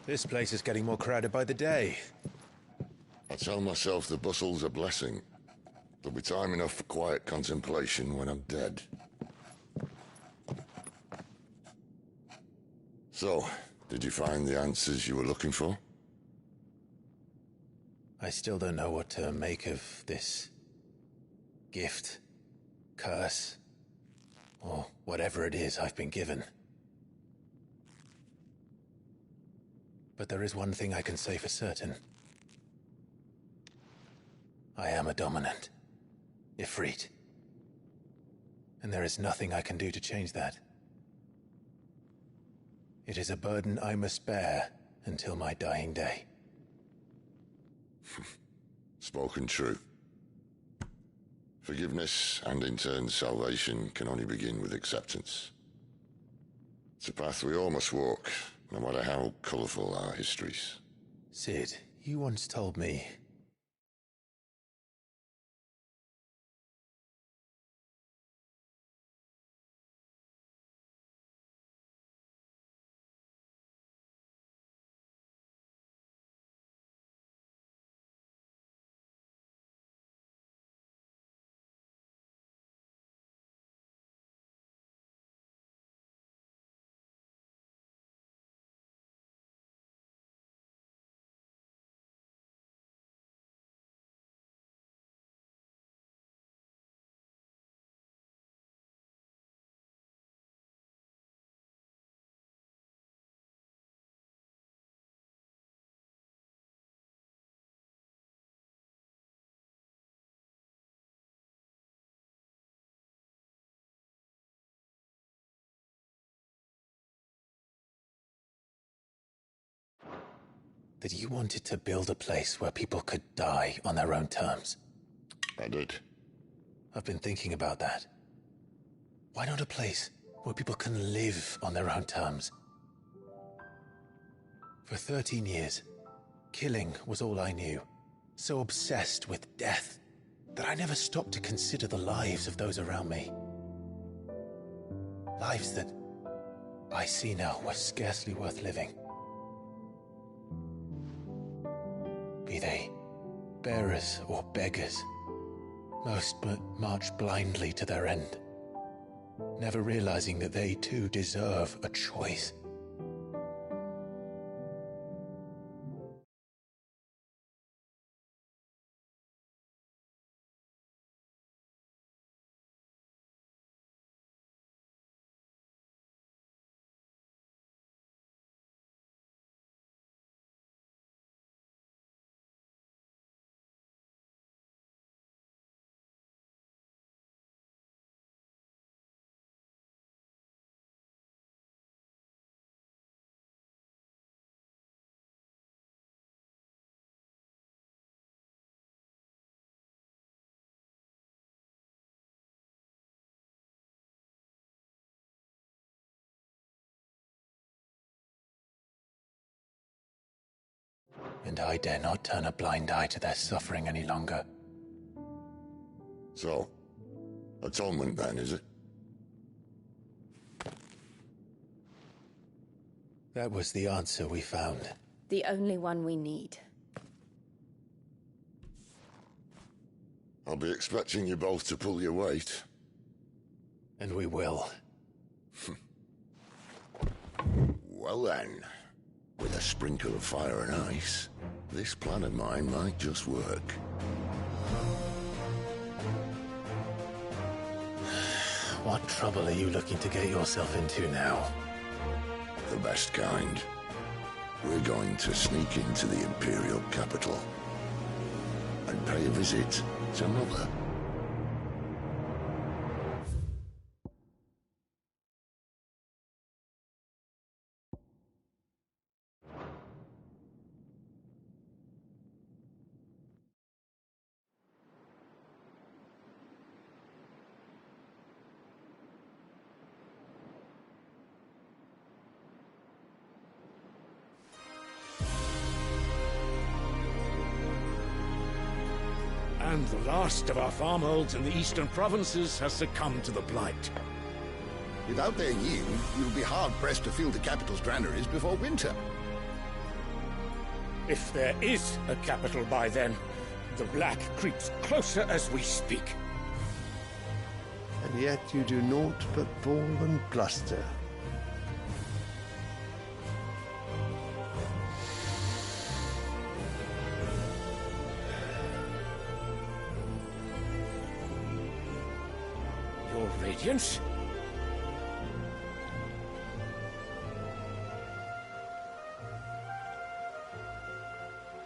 This place is getting more crowded by the day. I tell myself the bustle's a blessing. There'll be time enough for quiet contemplation when I'm dead. So, did you find the answers you were looking for? I still don't know what to make of this gift, curse, or whatever it is I've been given. But there is one thing I can say for certain. I am a dominant, Ffxvi. And there is nothing I can do to change that. It is a burden I must bear until my dying day. Spoken true. Forgiveness, and in turn salvation, can only begin with acceptance. It's a path we all must walk, no matter how colourful our histories. Sid, you once told me... that you wanted to build a place where people could die on their own terms. I did. I've been thinking about that. Why not a place where people can live on their own terms? For 13 years, killing was all I knew. So obsessed with death that I never stopped to consider the lives of those around me. Lives that I see now were scarcely worth living. Be they bearers or beggars, most but march blindly to their end, never realizing that they too deserve a choice. And I dare not turn a blind eye to their suffering any longer. So, atonement then, is it? That was the answer we found. The only one we need. I'll be expecting you both to pull your weight. And we will. Well then, with a sprinkle of fire and ice, this plan of mine might just work. What trouble are you looking to get yourself into now? The best kind. We're going to sneak into the Imperial capital and pay a visit to Mother. And the last of our farmholds in the eastern provinces has succumbed to the blight. Without their yield, you'll be hard-pressed to fill the capital's granaries before winter. If there is a capital by then, the Black creeps closer as we speak. And yet you do naught but bawl and bluster. Your Radiance?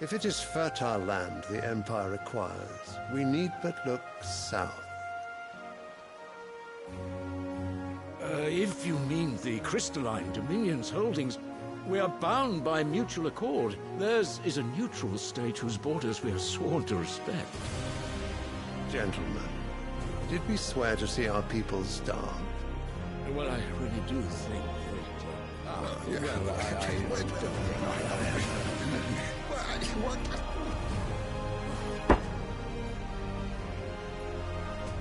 If it is fertile land the Empire requires, we need but look south. If you mean the crystalline Dominion's holdings, we are bound by mutual accord. Theirs is a neutral state whose borders we are sworn to respect. Gentlemen, did we swear to see our people starve? Well, I really do think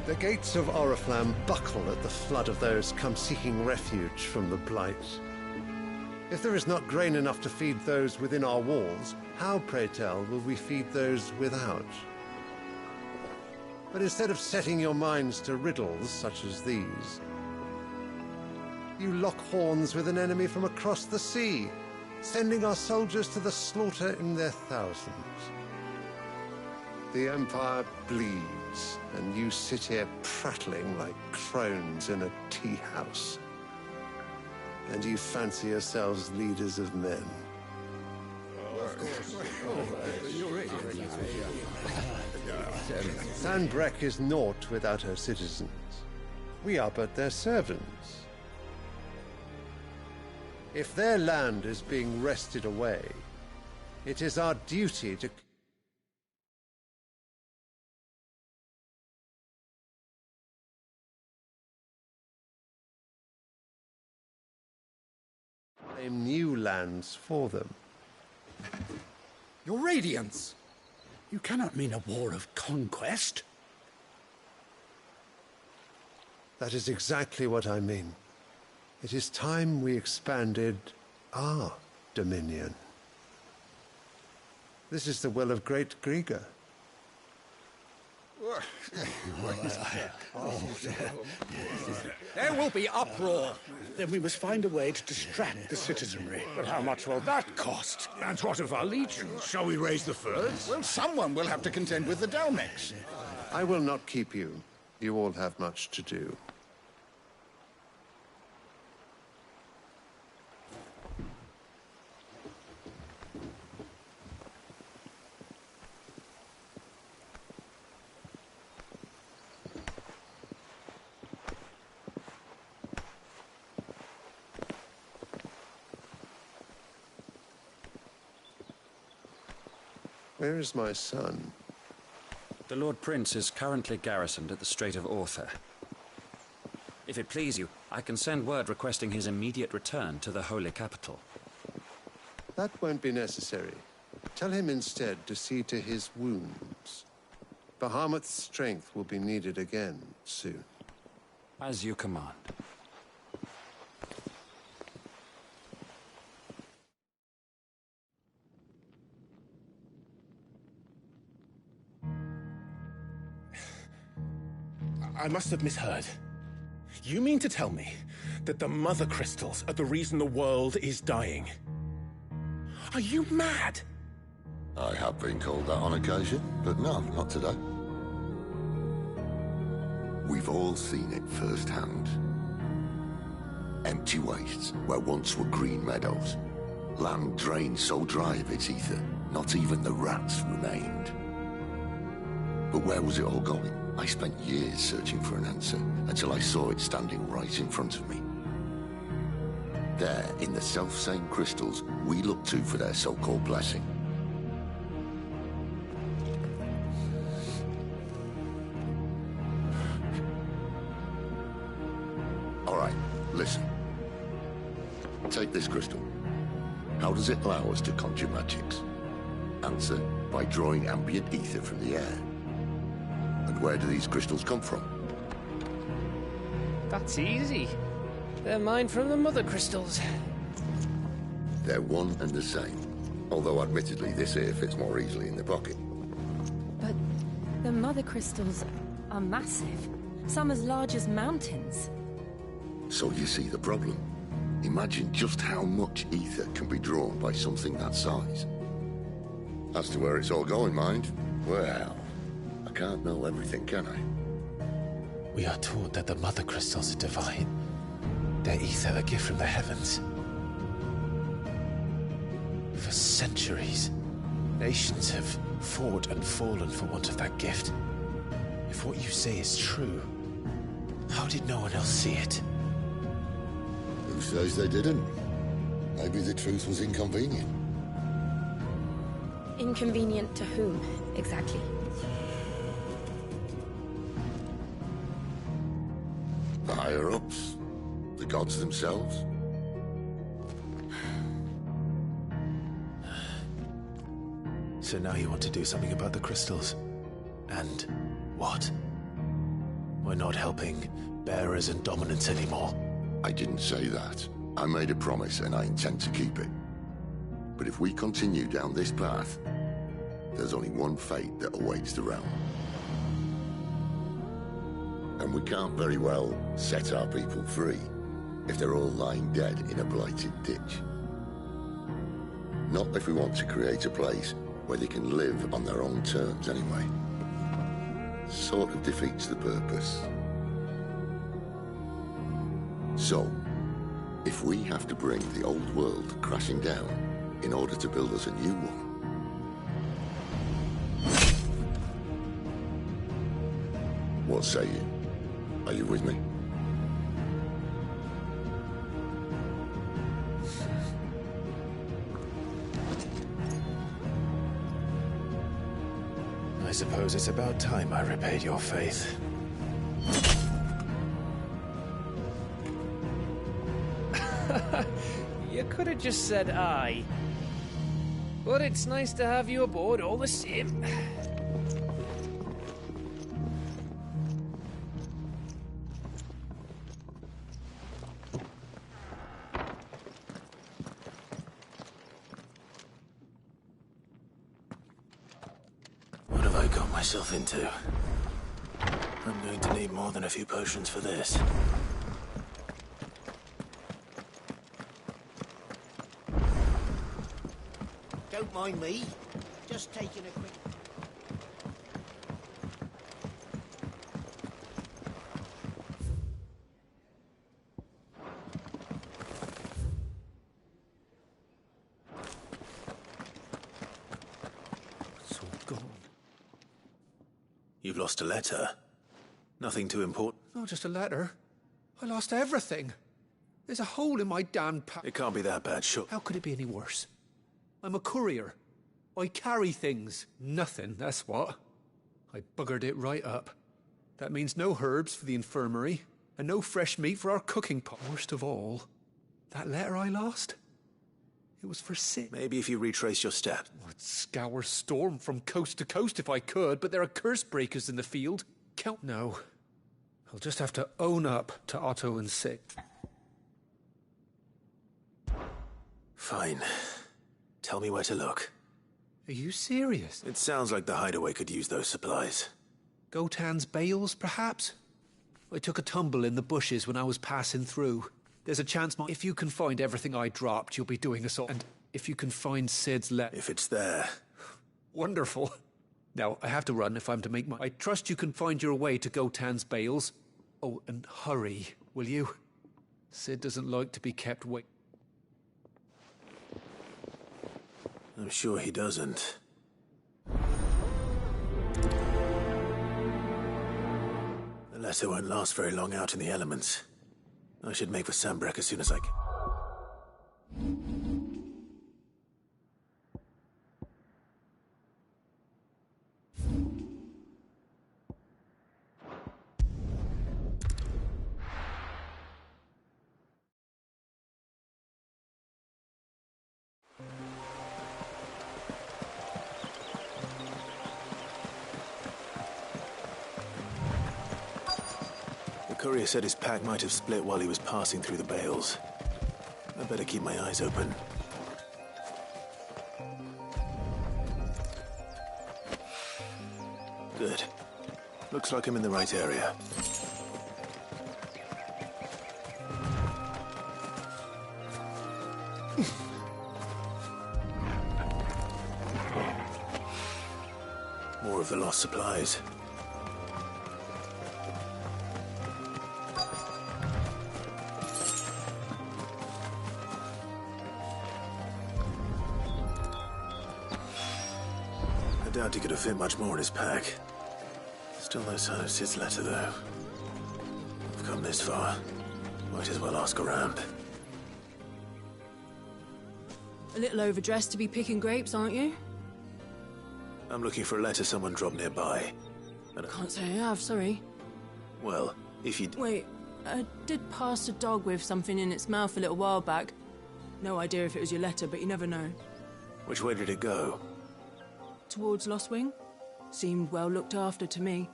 The gates of Oriflamme buckle at the flood of those come seeking refuge from the Blight. If there is not grain enough to feed those within our walls, how, pray tell, will we feed those without? But instead of setting your minds to riddles such as these, you lock horns with an enemy from across the sea, sending our soldiers to the slaughter in their thousands. The Empire bleeds, and you sit here prattling like crones in a tea house. And you fancy yourselves leaders of men. Sanbreque is naught without her citizens. We are but their servants. If their land is being wrested away, it is our duty to... claim new lands for them. Your Radiance! You cannot mean a war of conquest. That is exactly what I mean. It is time we expanded our dominion. This is the will of great Grieger. There will be uproar. Then we must find a way to distract the citizenry. But how much will that cost? And what of our legions? Shall we raise the furs? Well, someone will have to contend with the Dalmex. I will not keep you. You all have much to do. Where is my son? The Lord Prince is currently garrisoned at the Strait of Author. If it please you, I can send word requesting his immediate return to the Holy Capital. That won't be necessary. Tell him instead to see to his wounds. Bahamut's strength will be needed again soon. As you command. I must have misheard. You mean to tell me that the Mother Crystals are the reason the world is dying? Are you mad? I have been called that on occasion, but no, not today. We've all seen it firsthand. Empty wastes where once were green meadows. Land drained so dry of its ether, not even the rats remained. But where was it all going? I spent years searching for an answer, until I saw it standing right in front of me. There, in the self-same crystals we look to for their so-called blessing. All right, listen. Take this crystal. How does it allow us to conjure magics? Answer, by drawing ambient ether from the air. And where do these crystals come from? That's easy. They're mined from the Mother Crystals. They're one and the same. Although admittedly this here fits more easily in the pocket. But the mother crystals are massive. Some as large as mountains. So you see the problem. Imagine just how much ether can be drawn by something that size. As to where it's all going, mind, well, I can't know everything, can I? We are taught that the mother crystals are divine. Their ether a gift from the heavens. For centuries, nations have fought and fallen for want of that gift. If what you say is true, how did no one else see it? Who says they didn't? Maybe the truth was inconvenient. Inconvenient to whom, exactly? The higher-ups? The gods themselves? So now you want to do something about the crystals? And what? We're not helping bearers and dominants anymore. I didn't say that. I made a promise and I intend to keep it. But if we continue down this path, there's only one fate that awaits the realm. And we can't very well set our people free if they're all lying dead in a blighted ditch. Not if we want to create a place where they can live on their own terms anyway. Sort of defeats the purpose. So, if we have to bring the old world crashing down in order to build us a new one, what say you? Are you with me? I suppose it's about time I repaid your faith. You could have just said aye. But it's nice to have you aboard all the same. What have I got myself into? I'm going to need more than a few potions for this. Don't mind me. Just taking a quick... It's all gone. You've lost a letter. Nothing too important. Not just a letter. I lost everything. There's a hole in my damn It can't be that bad, sure. How could it be any worse? I'm a courier. I carry things. Nothing, that's what. I buggered it right up. That means no herbs for the infirmary, and no fresh meat for our cooking pot. Worst of all, that letter I lost? It was for Sid. Maybe if you retrace your steps. I'd scour Storm from coast to coast if I could, but there are curse breakers in the field. No. I'll just have to own up to Otto and Sid. Fine. Tell me where to look. Are you serious? It sounds like the hideaway could use those supplies. Gotan's bales, perhaps? I took a tumble in the bushes when I was passing through. There's a chance if you can find everything I dropped, you'll be doing us all. And if you can find Sid's If it's there. Wonderful. Now, I have to run if I'm to make my... I trust you can find your way to Gotan's bales. Oh, and hurry, will you? Sid doesn't like to be kept waiting. I'm sure he doesn't. The letter won't last very long out in the elements. I should make for Sambrek as soon as I can. The courier said his pack might have split while he was passing through the bales. I better keep my eyes open. Good. Looks like I'm in the right area. More of the lost supplies. I doubt he could have fit much more in his pack. Still no sign of Sid's letter, though. I've come this far. Might as well ask around. A little overdressed to be picking grapes, aren't you? I'm looking for a letter someone dropped nearby. Can't say I have, sorry. Well, if you... Wait, I did pass a dog with something in its mouth a little while back. No idea if it was your letter, but you never know. Which way did it go? Towards Lost Wing? Seemed well looked after to me.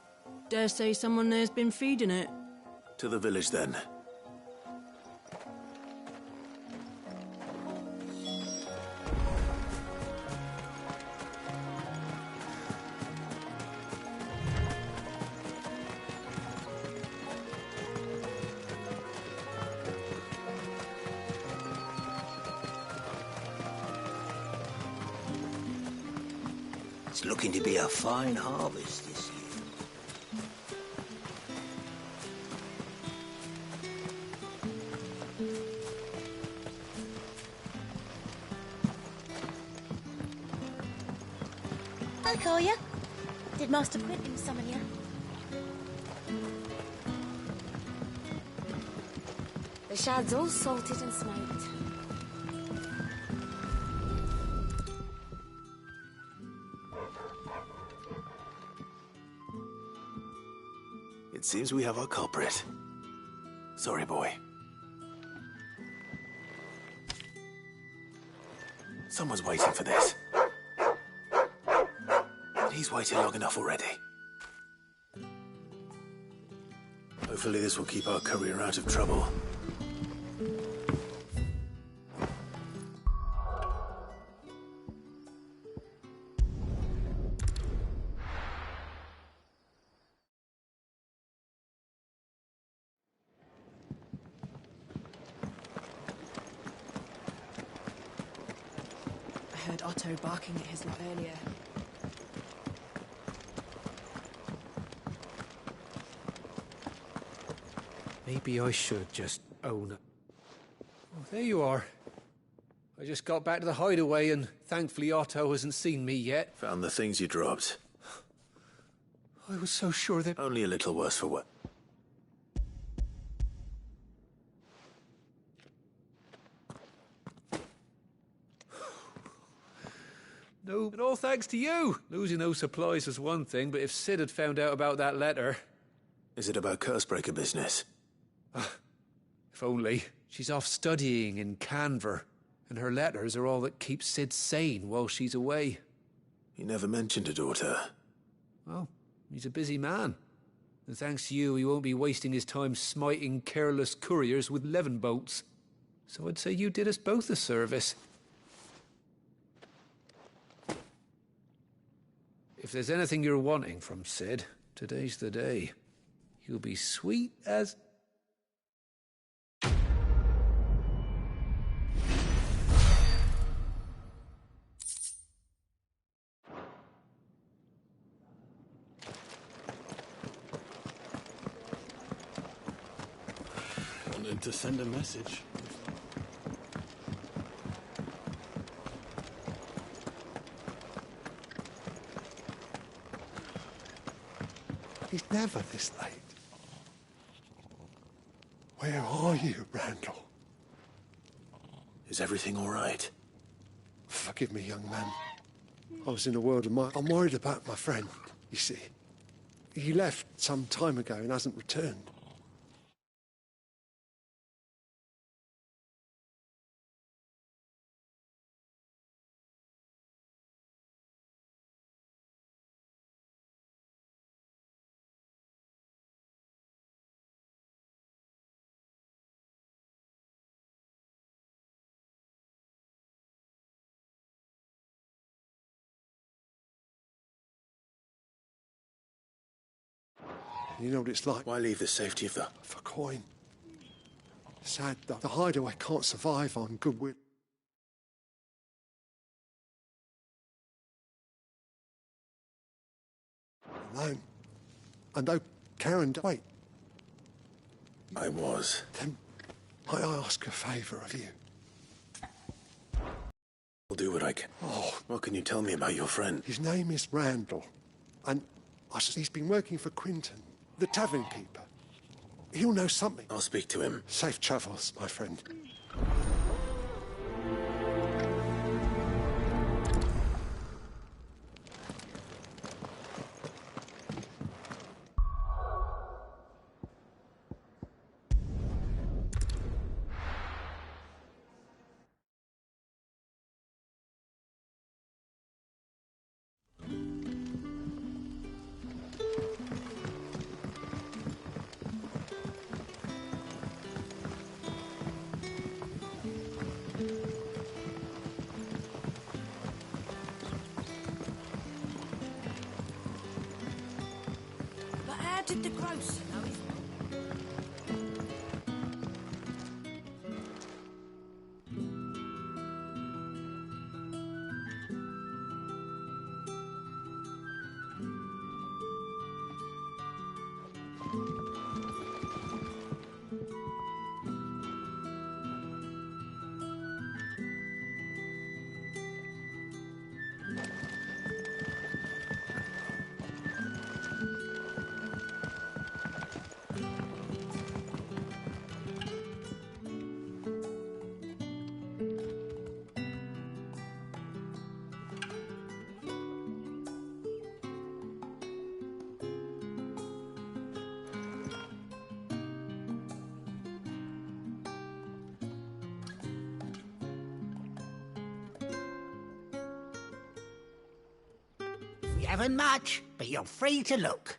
Dare say someone there's been feeding it. To the village, then. It's looking to be a fine harvest this year. I'll call you. Did Master Quentin summon you? The shad's all salted and smoked. It seems we have our culprit. Sorry, boy. Someone's waiting for this. He's waited long enough already. Hopefully this will keep our courier out of trouble. I heard Otto barking at his lot earlier. Maybe I should just own it. Oh, there you are. I just got back to the hideaway and thankfully Otto hasn't seen me yet. Found the things you dropped. I was so sure that... Only a little worse for what? No, and all thanks to you. Losing those supplies was one thing, but if Sid had found out about that letter... Is it about Cursebreaker business? If only. She's off studying in Canver, and her letters are all that keep Sid sane while she's away. He never mentioned a daughter. Well, he's a busy man. And thanks to you, he won't be wasting his time smiting careless couriers with levin bolts. So I'd say you did us both a service. If there's anything you're wanting from Sid, today's the day. You'll be sweet as... Wanted to send a message. He's never this late. Where are you, Randall? Is everything all right? Forgive me, young man. I was in a world of my... I'm worried about my friend, you see. He left some time ago and hasn't returned. You know what it's like. Why leave the safety of the... For coin. Sad, though. The hideaway can't survive on goodwill. Alone. And though Karen... Wait. I was. Then might I ask a favour of you? I'll do what I can. Oh. What can you tell me about your friend? His name is Randall. And he's been working for Quinton, the tavern keeper. He'll know something. I'll speak to him. Safe travels, my friend. Did the grocer know his... We haven't much, but you're free to look.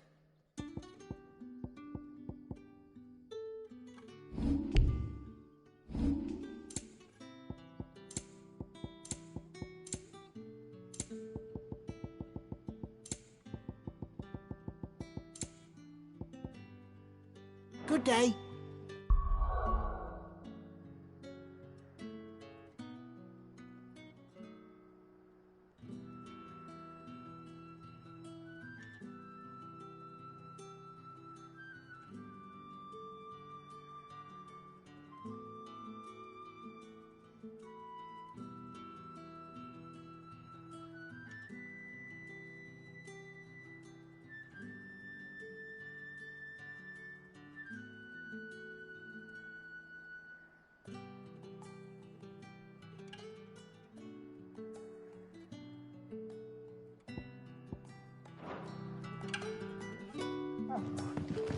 Good day.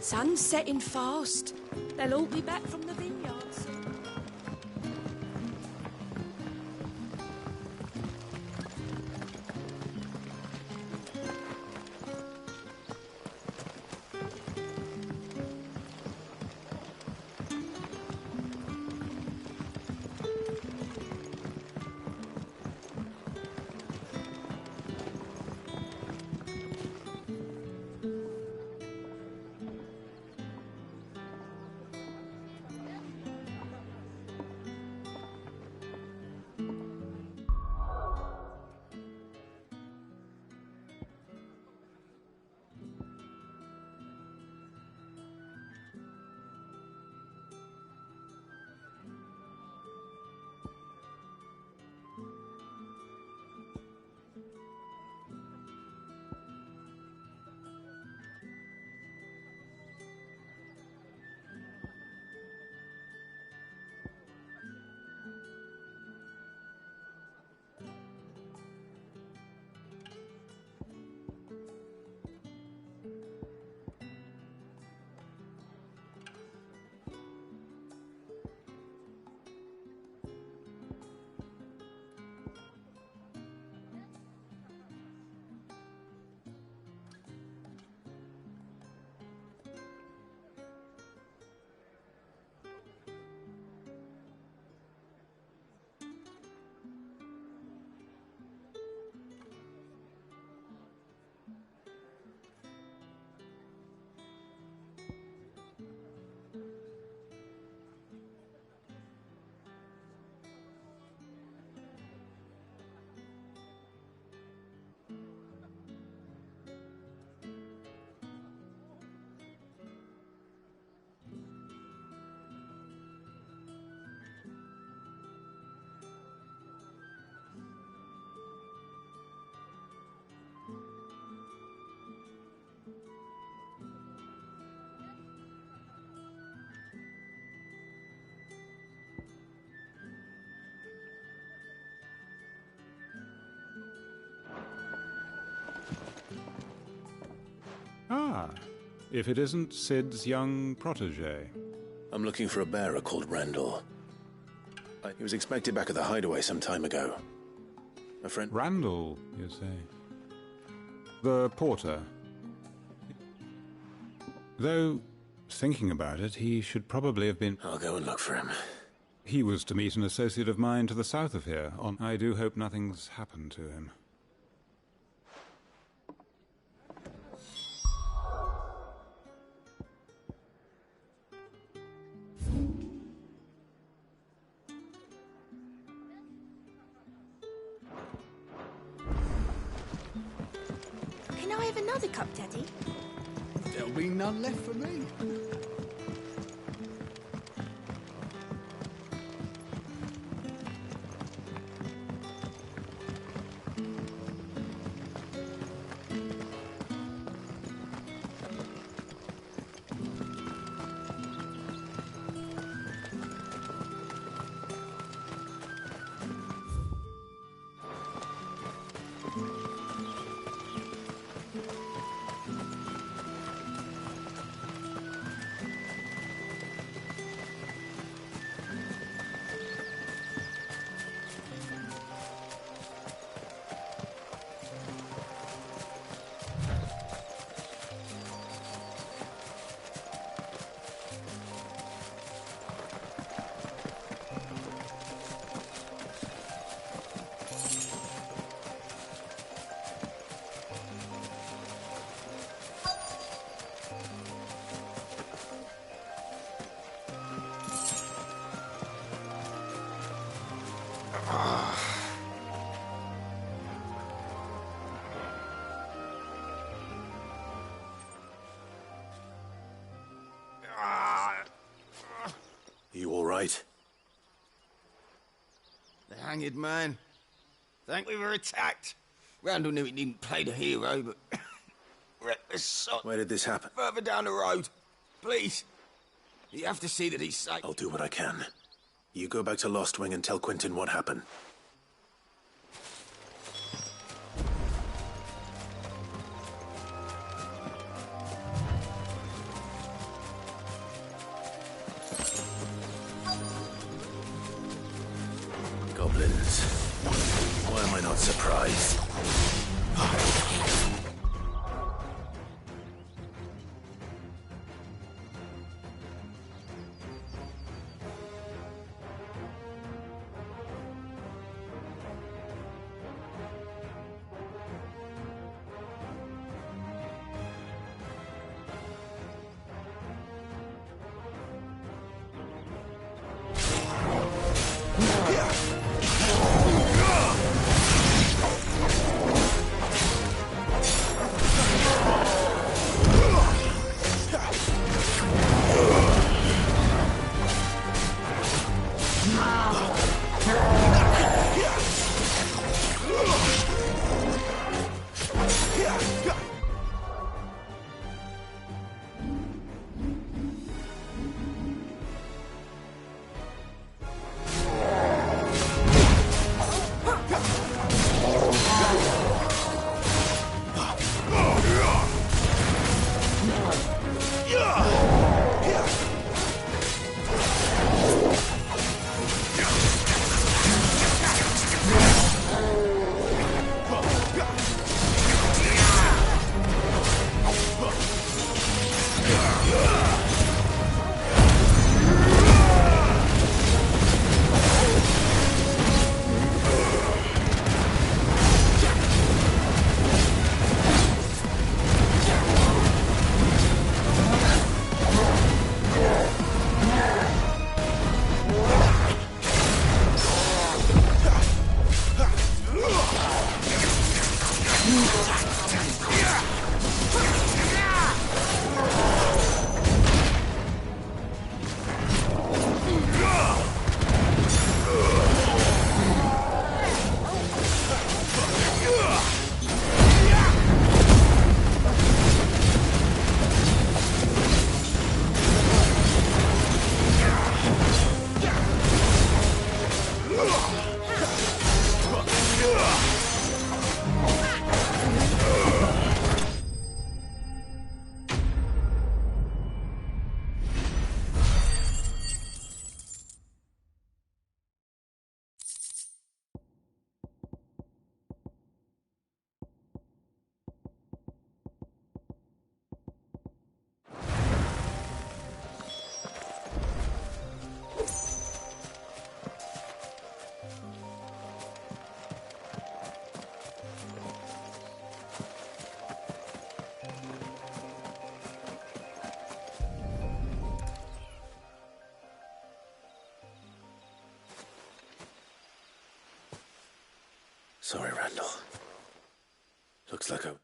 Sun's setting fast. They'll all be back from the vineyards. Ah, if it isn't Sid's young protege. I'm looking for a bearer called Randall. He was expected back at the hideaway some time ago. A friend... Randall, you say? The porter. Though, thinking about it, he should probably have been... I'll go and look for him. He was to meet an associate of mine to the south of here. I do hope nothing's happened to him. Can I have another cup, Daddy? There'll be none left for me. You all right? The hanged man. Think we were attacked. Randall knew he didn't play the hero, but... reckless sod. Where did this happen? Further down the road. Please. You have to see that he's safe. I'll do what I can. You go back to Lost Wing and tell Quentin what happened. Goblins. Why am I not surprised? Sorry, Randall. Looks like a...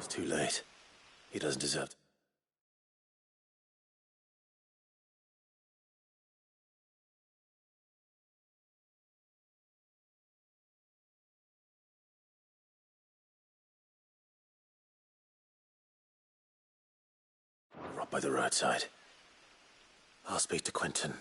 It's too late. He doesn't deserve to... Rot by the roadside. I'll speak to Quentin.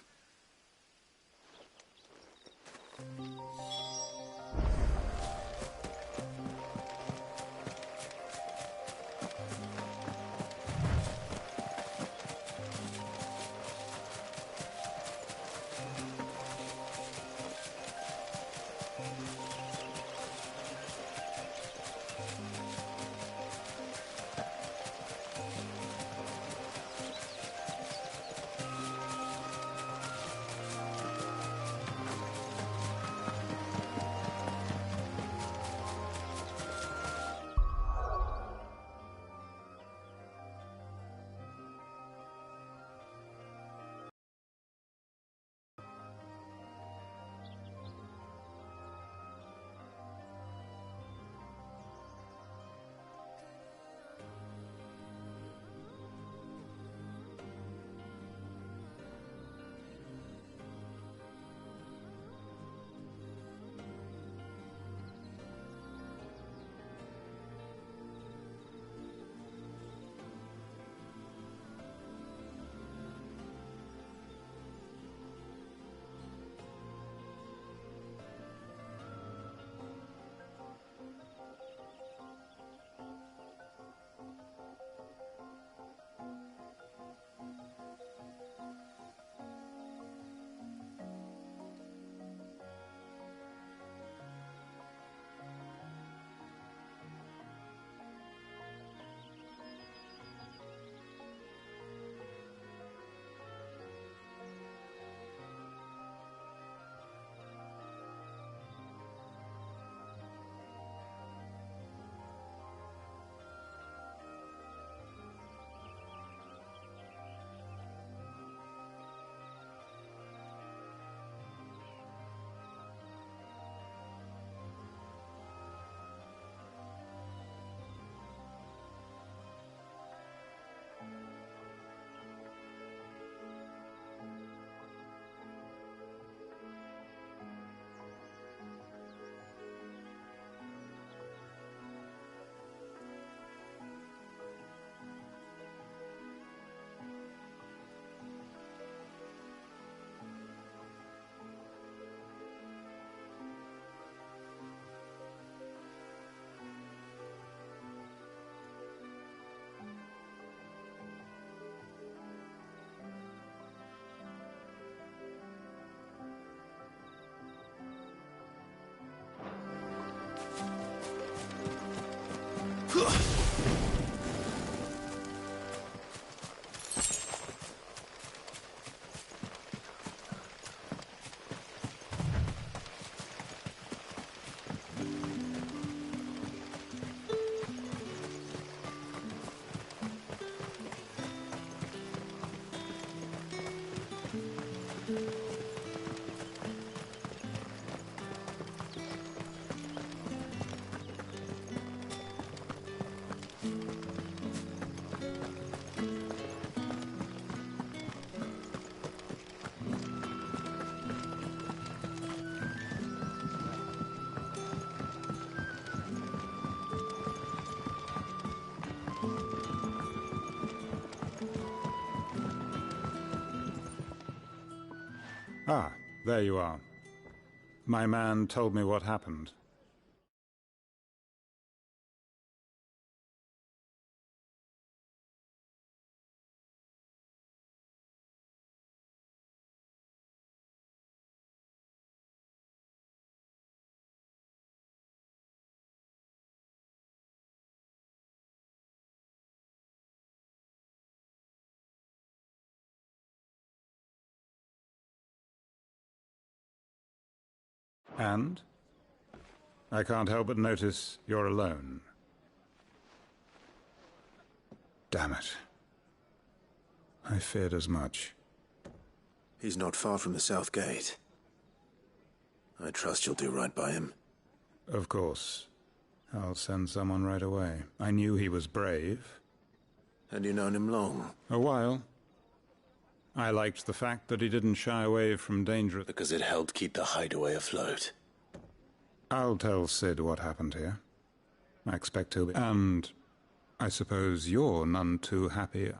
Ah, there you are. My man told me what happened. And? I can't help but notice you're alone. Damn it. I feared as much. He's not far from the South Gate. I trust you'll do right by him. Of course. I'll send someone right away. I knew he was brave. And you known him long? A while. I liked the fact that he didn't shy away from danger. Because it helped keep the hideaway afloat. I'll tell Sid what happened here. I expect he'll be... And I suppose you're none too happy.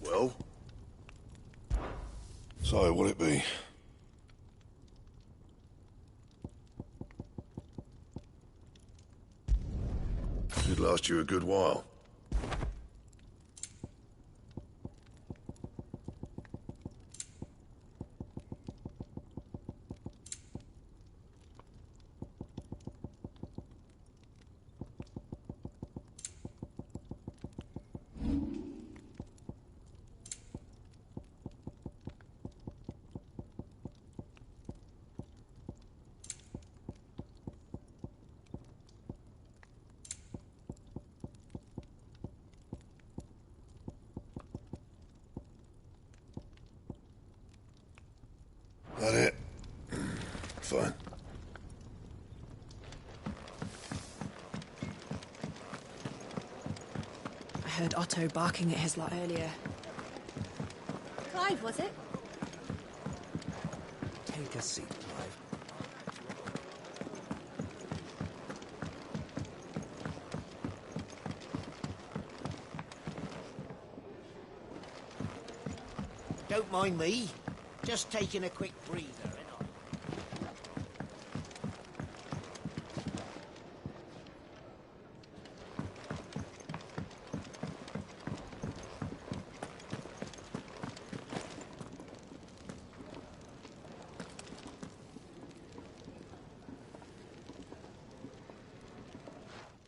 Well? So, what'll it be? Should last you a good while. That it? Fine. I heard Otto barking at his lot earlier. Clive, was it? Take a seat, Clive. Don't mind me. Just taking a quick breather, innit?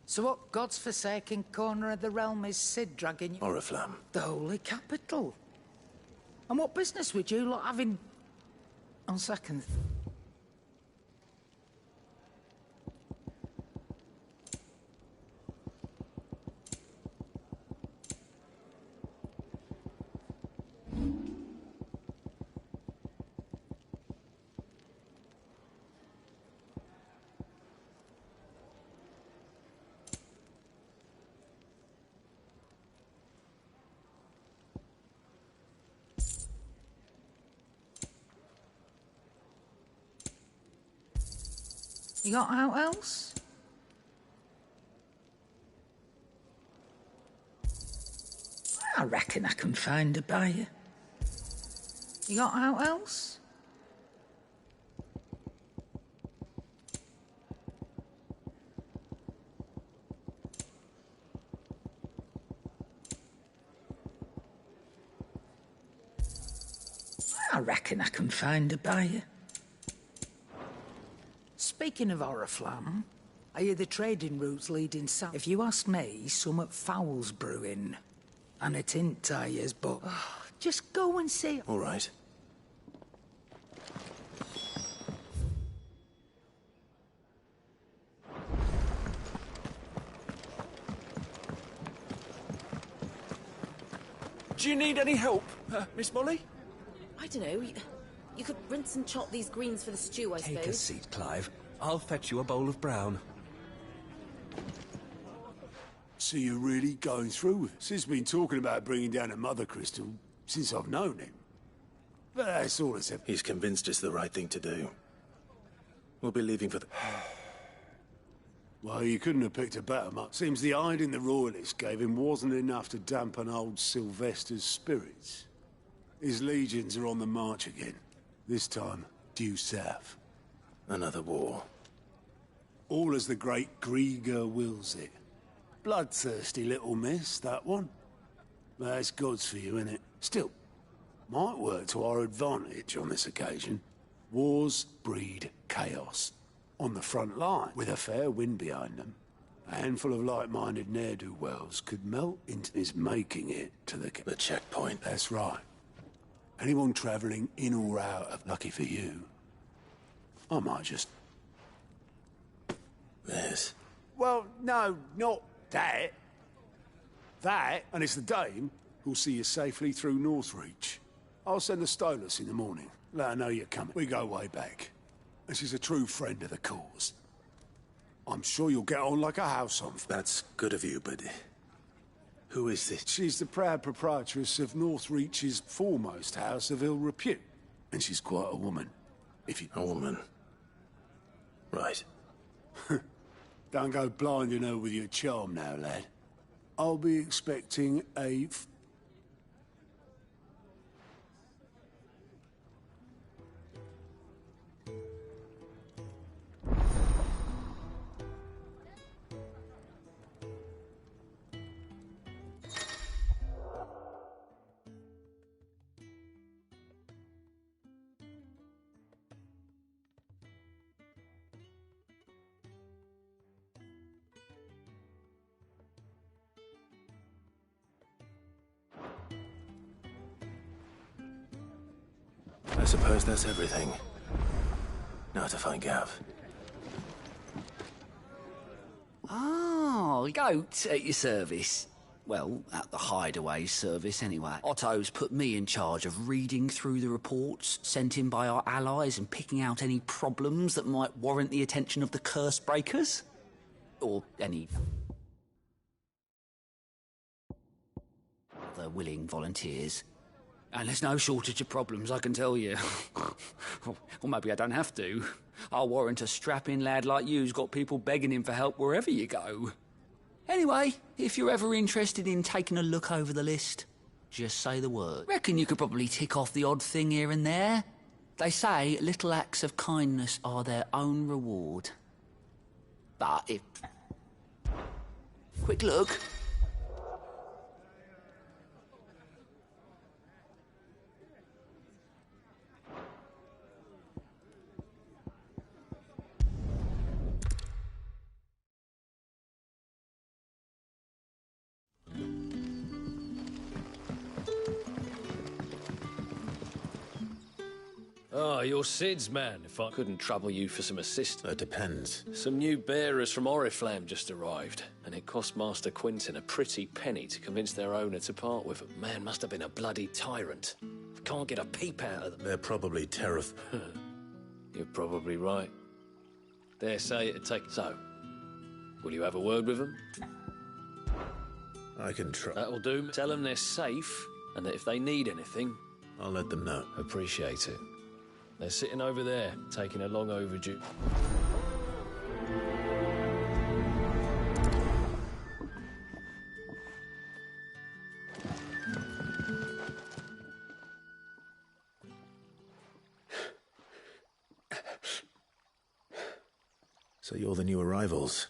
So what God's forsaken corner of the realm is Sid dragging you? Oriflamme. The holy capital. And what business would you lot having... On second... You got out else? I reckon I can find a buyer. You got out else? I reckon I can find a buyer. Speaking of Oriflamme, I hear the trading routes leading south. If you ask me, summat foul's brewing. And it ain't tires, but... just go and see. All right. Do you need any help, Miss Molly? I don't know. You could rinse and chop these greens for the stew, I suppose. Take a seat, Clive. I'll fetch you a bowl of brown. So you're really going through with it? Sis been talking about bringing down a mother crystal since I've known him. But that's all it's ever... He's convinced it's the right thing to do. We'll be leaving for the... Well, you couldn't have picked a better month. Seems the hiding the royalists gave him wasn't enough to dampen old Sylvester's spirits. His legions are on the march again. This time, due south. Another war. All as the great Grieger wills it. Bloodthirsty little miss, that one. That's God's for you, innit? Still, might work to our advantage on this occasion. Wars breed chaos. On the front line, with a fair wind behind them, a handful of like-minded ne'er-do-wells could melt into his making it to the checkpoint. That's right. Anyone travelling in or out of... Lucky for you, I might just... This? Well, no, not that. That, and it's the dame who'll see you safely through Northreach. I'll send the Stolas in the morning. Let her know you're coming. We go way back. And she's a true friend of the cause. I'm sure you'll get on like a house on fire. That's good of you, but... Who is this? She's the proud proprietress of Northreach's foremost house of ill repute. And she's quite a woman, if you... A woman? Right. Don't go blinding her with your charm now, lad. I'll be expecting a... I suppose that's everything. Now to find Gav. Oh, goat at your service. Well, at the hideaway service anyway. Otto's put me in charge of reading through the reports sent in by our allies and picking out any problems that might warrant the attention of the curse breakers. Or any other willing volunteers. And there's no shortage of problems, I can tell you. Or maybe I don't have to. I'll warrant a strapping lad like you's got people begging him for help wherever you go. Anyway, if you're ever interested in taking a look over the list, just say the word. Reckon you could probably tick off the odd thing here and there. They say little acts of kindness are their own reward. But if... Quick look. Oh, you're Sid's man, if I couldn't trouble you for some assistance. It depends. Some new bearers from Oriflamme just arrived, and it cost Master Quinton a pretty penny to convince their owner to part with them. Man must have been a bloody tyrant. Can't get a peep out of them. They're probably terrified. You're probably right. Dare say it'd take... So, will you have a word with them? I can try. That'll do. Tell them they're safe, and that if they need anything... I'll let them know. Appreciate it. They're sitting over there, taking a long overdue... So you're the new arrivals.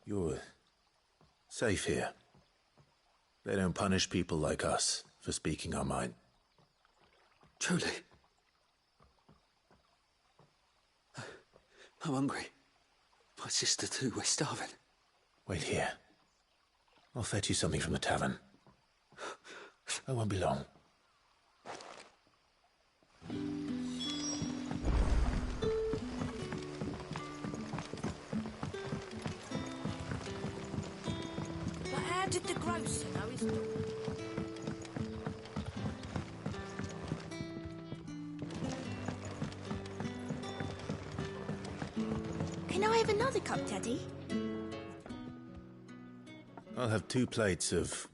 You're safe here. They don't punish people like us for speaking our mind. Truly. I'm hungry. My sister too, we're starving. Wait here. I'll fetch you something from the tavern. I won't be long. But How did the grocer know his daughter? Can I have another cup, Daddy? I'll have 2 plates of...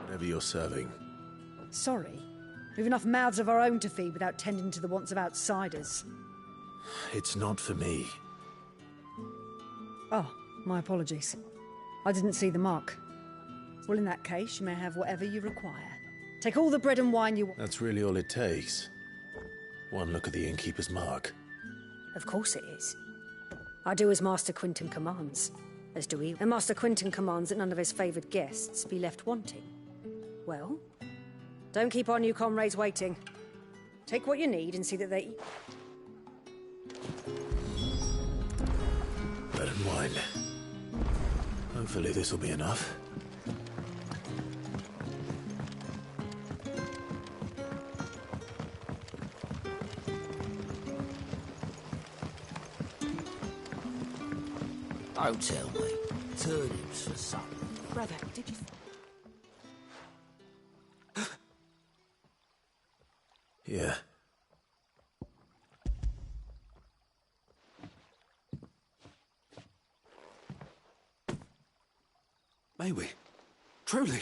whatever you're serving. Sorry. We've enough mouths of our own to feed without tending to the wants of outsiders. It's not for me. Oh, my apologies. I didn't see the mark. Well, in that case, you may have whatever you require. Take all the bread and wine you want. That's really all it takes. One look at the innkeeper's mark. Of course it is. I do as Master Quinton commands, as do he. And Master Quinton commands that none of his favoured guests be left wanting. Well, don't keep our new comrades waiting. Take what you need and see that they eat. Bread and wine. Hopefully this will be enough. Don't tell me. Turnips for supper. Brother, did you... Yeah. May we? Truly?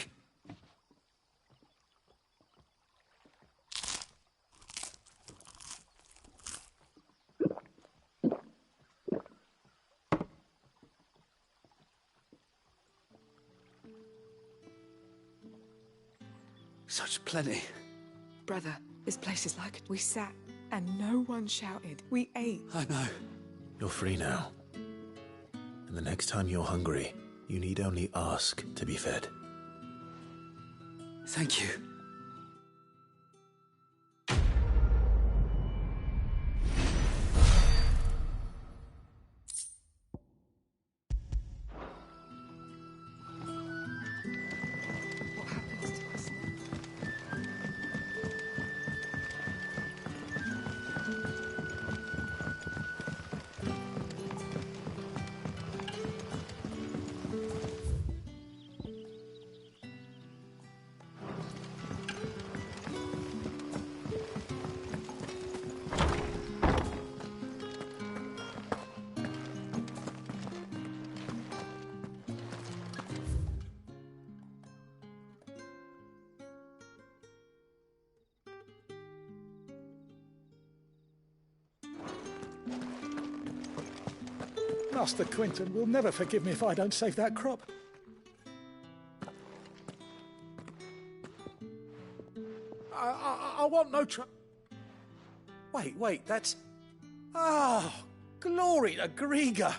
Such plenty. Brother, this place is like it. We sat and no one shouted. We ate. I know. You're free now. And the next time you're hungry, you need only ask to be fed. Thank you. Master Quinton will never forgive me if I don't save that crop. I want no Wait, that's... Oh, glory to Grieger!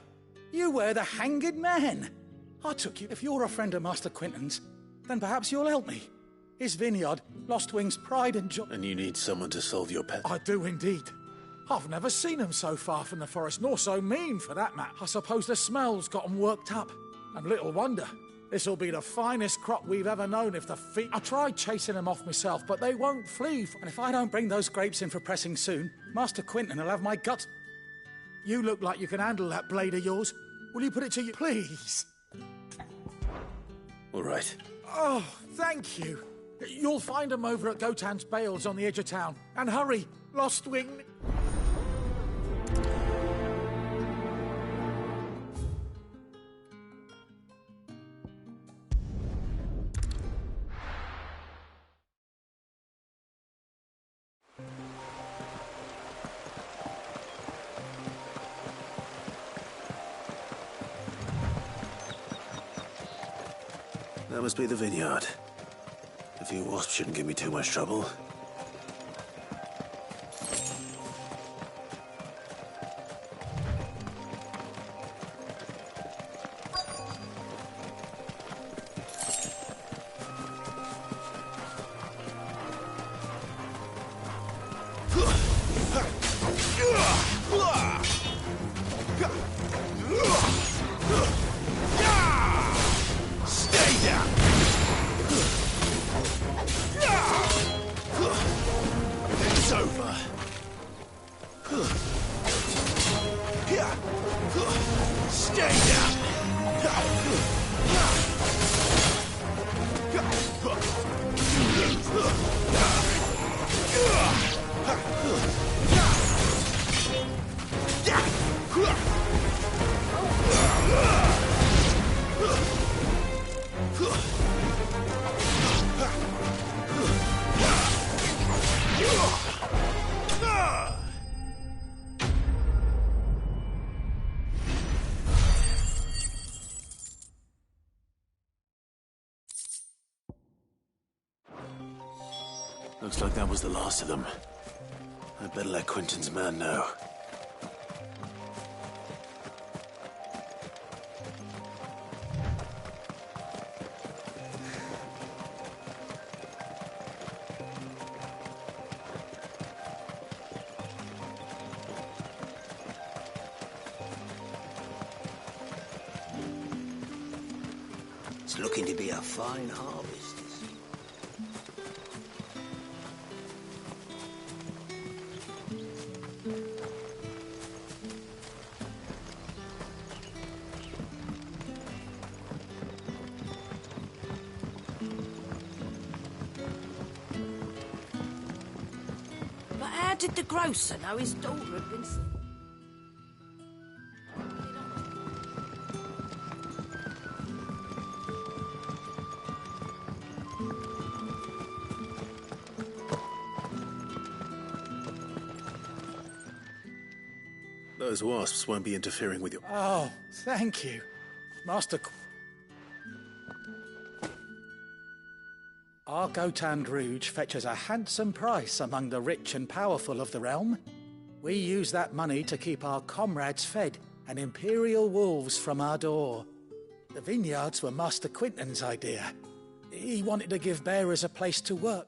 You were the hanged man! I took you. If you're a friend of Master Quinton's, then perhaps you'll help me. His vineyard, Lostwing's pride and joy. And you need someone to solve your pet. I do indeed. I've never seen them so far from the forest, nor so mean for that matter. I suppose the smell's got them worked up. And little wonder. This'll be the finest crop we've ever known if the feet... I tried chasing them off myself, but they won't flee. And if I don't bring those grapes in for pressing soon, Master Quinton will have my guts. You look like you can handle that blade of yours. Will you put it to you, please? All right. Oh, thank you. You'll find them over at Gotan's Bales on the edge of town. And hurry, Lostwing... That must be the vineyard. A few wasps shouldn't give me too much trouble. Stay down! Looks like that was the last of them. I'd better let Quentin's man know. It's looking to be a fine harvest. But how did the grocer know his daughter had been... Those wasps won't be interfering with your... Oh, thank you, Master... Our Gotand Rouge fetches a handsome price among the rich and powerful of the realm. We use that money to keep our comrades fed and imperial wolves from our door. The vineyards were Master Quinton's idea. He wanted to give bearers a place to work.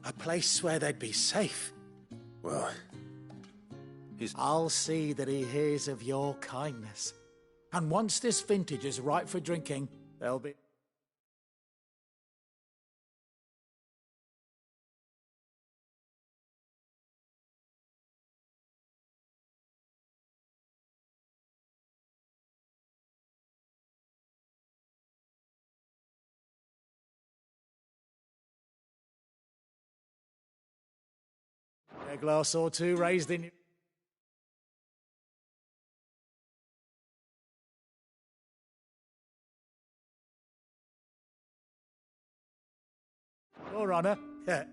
A place where they'd be safe. Well, I'll see that he hears of your kindness. And once this vintage is ripe for drinking, there'll be... A glass or two raised in... Your Honor. Yeah.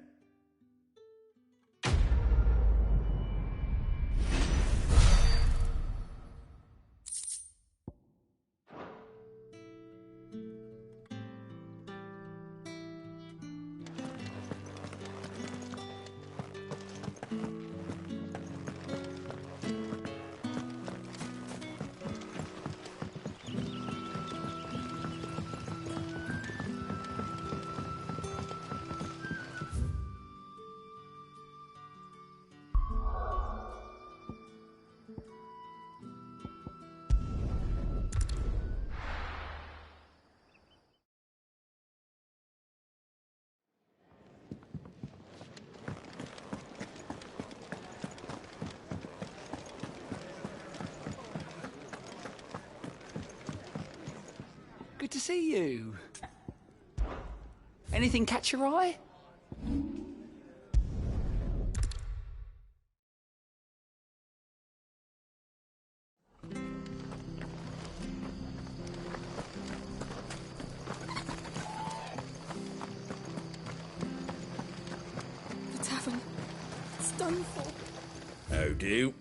Good to see you. Anything catch your eye? The tavern. It's done for. How do?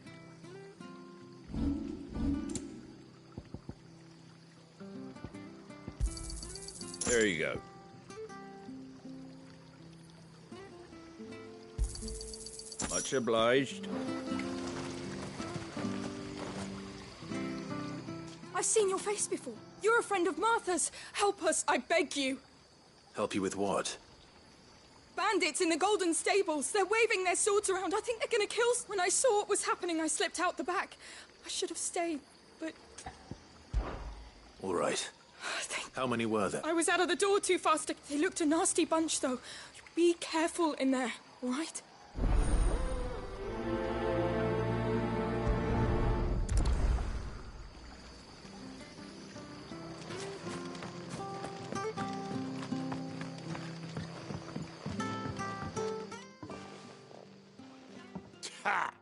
There you go. Much obliged. I've seen your face before. You're a friend of Martha's. Help us, I beg you. Help you with what? Bandits in the Golden Stables. They're waving their swords around. I think they're gonna kill us. When I saw what was happening, I slipped out the back. I should have stayed, but... All right. How many were there? I was out of the door too fast. They looked a nasty bunch, though. Be careful in there, all right? Ha!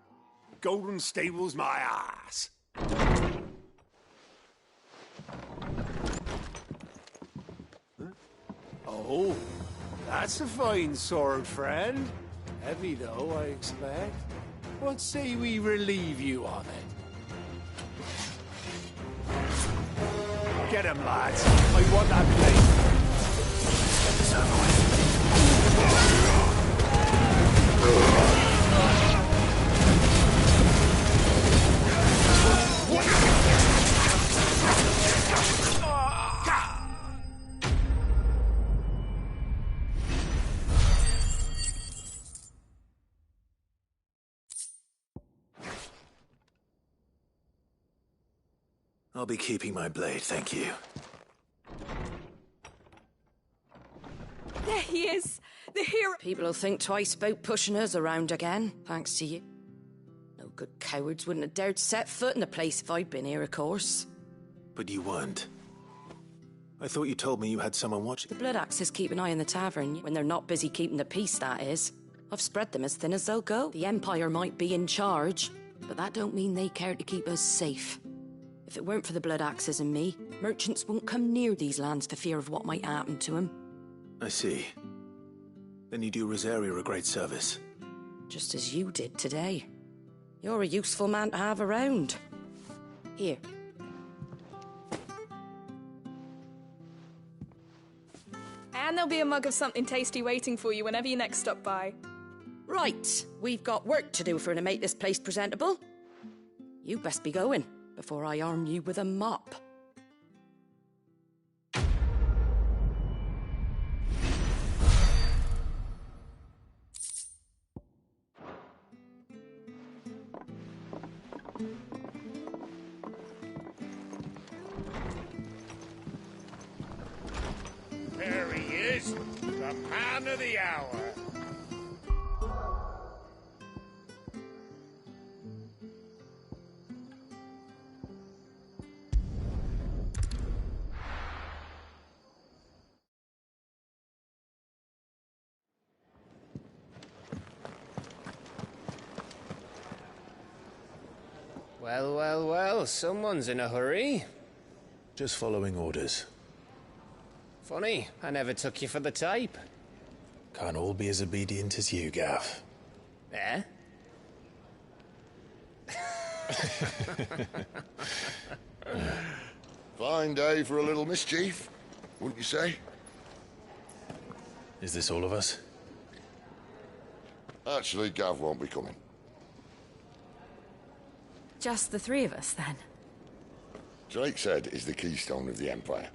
Golden Stables my ass. Oh, that's a fine sword, friend. Heavy, though, I expect. What say we relieve you of it? Get him, lads. I want that blade. Get this over with. I'll be keeping my blade, thank you. There he is! The hero! People will think twice about pushing us around again, thanks to you. No good cowards wouldn't have dared set foot in the place if I'd been here, of course. But you weren't. I thought you told me you had someone watching. The Blood Axes keep an eye on the tavern, when they're not busy keeping the peace, that is. I've spread them as thin as they'll go. The Empire might be in charge, but that don't mean they care to keep us safe. If it weren't for the Blood Axes and me, merchants won't come near these lands for fear of what might happen to them. I see. Then you do Rosaria a great service. Just as you did today. You're a useful man to have around. Here. And there'll be a mug of something tasty waiting for you whenever you next stop by. Right, we've got work to do for to make this place presentable. You best be going before I arm you with a mop. There he is, the man of the hour. Well, well, well, someone's in a hurry. Just following orders. Funny, I never took you for the type. Can't all be as obedient as you, Gav. Eh? Fine day for a little mischief, wouldn't you say? Is this all of us? Actually, Gav won't be coming. Just the three of us, then? Drake's Head is the keystone of the Empire.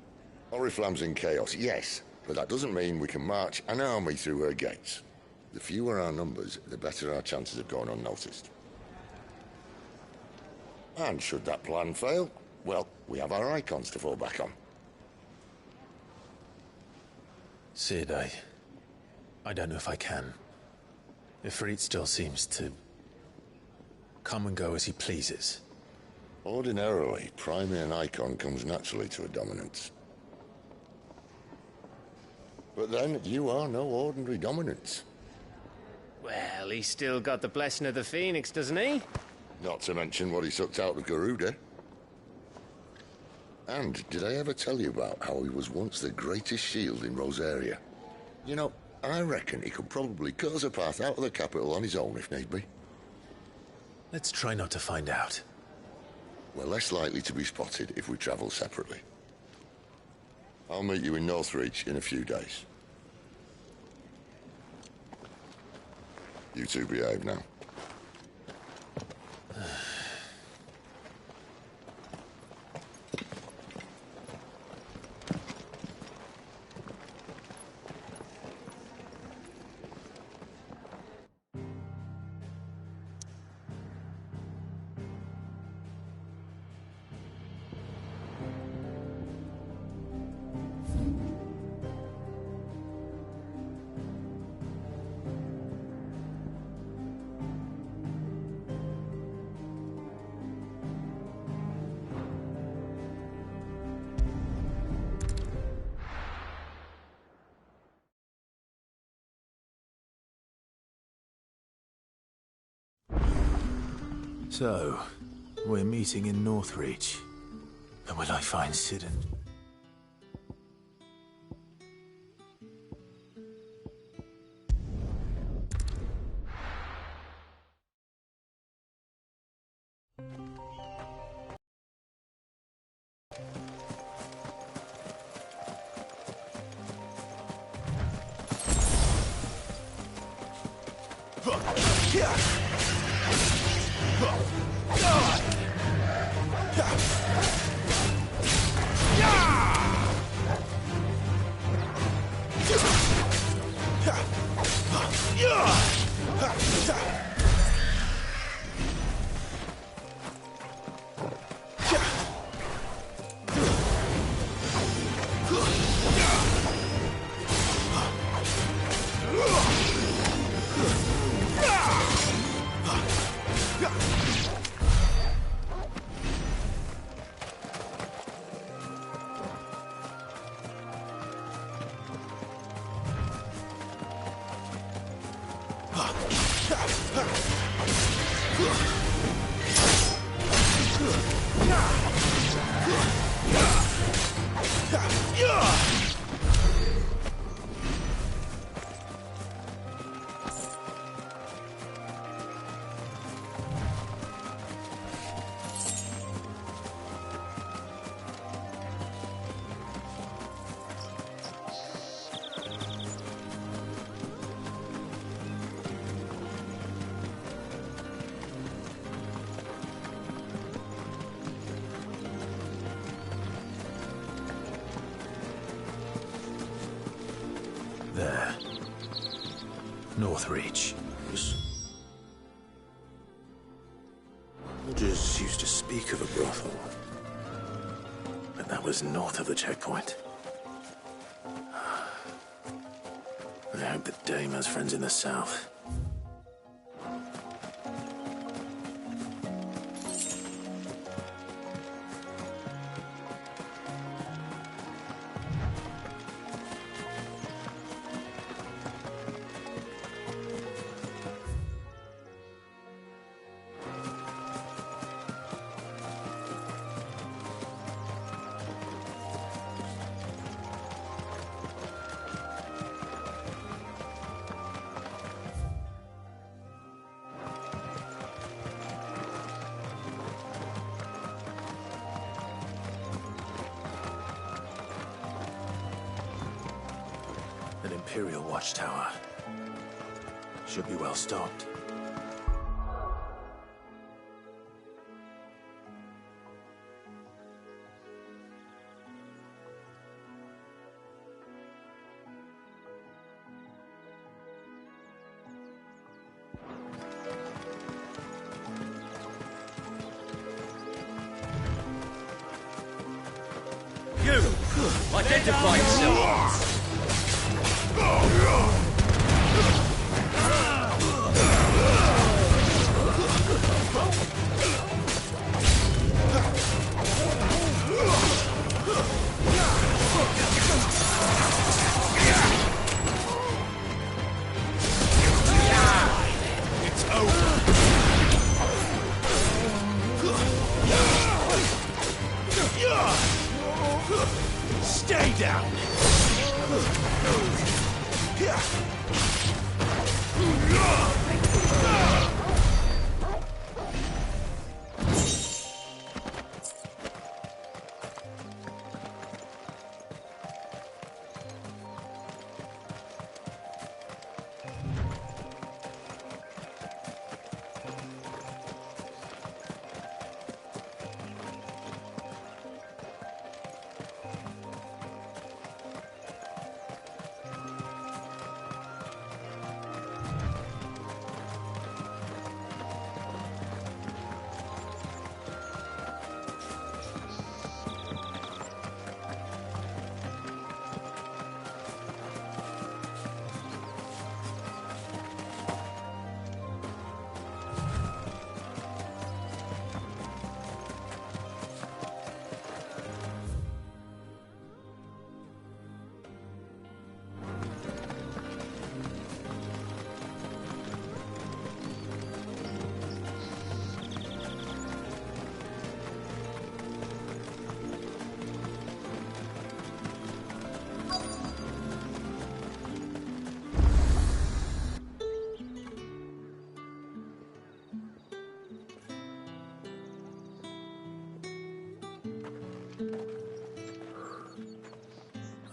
Oriflamme's in chaos, yes, but that doesn't mean we can march an army through her gates. The fewer our numbers, the better our chances of going unnoticed. And should that plan fail, well, we have our icons to fall back on. Sid, I don't know if I can. Ifrit still seems to come and go as he pleases. Ordinarily, priming an icon comes naturally to a dominance. But then, you are no ordinary dominance. Well, he's still got the blessing of the Phoenix, doesn't he? Not to mention what he sucked out of Garuda. And did I ever tell you about how he was once the greatest shield in Rosaria? You know, I reckon he could probably cut us a path out of the capital on his own if need be. Let's try not to find out. We're less likely to be spotted if we travel separately. I'll meet you in Northreach in a few days. You two behave now. So, we're meeting in Northreach. And will I find Sidon? There. Northreach. Villagers used to speak of a brothel, but that was north of the checkpoint. I hope that Dame has friends in the south. An Imperial watchtower. Should be well stocked. You! Identify yourself! Stay down!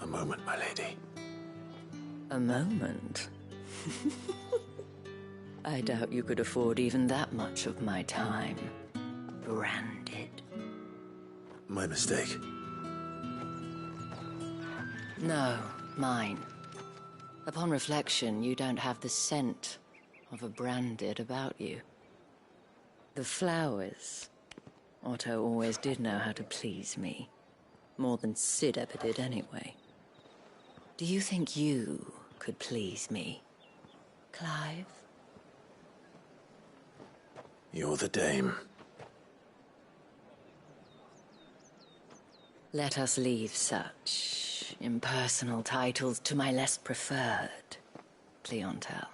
A moment, my lady. A moment? I doubt you could afford even that much of my time. Branded. My mistake. No, mine. Upon reflection, you don't have the scent of a branded about you. The flowers. Otto always did know how to please me. More than Sid ever did anyway. Do you think you could please me, Clive? You're the dame. Let us leave such impersonal titles to my less preferred clientele.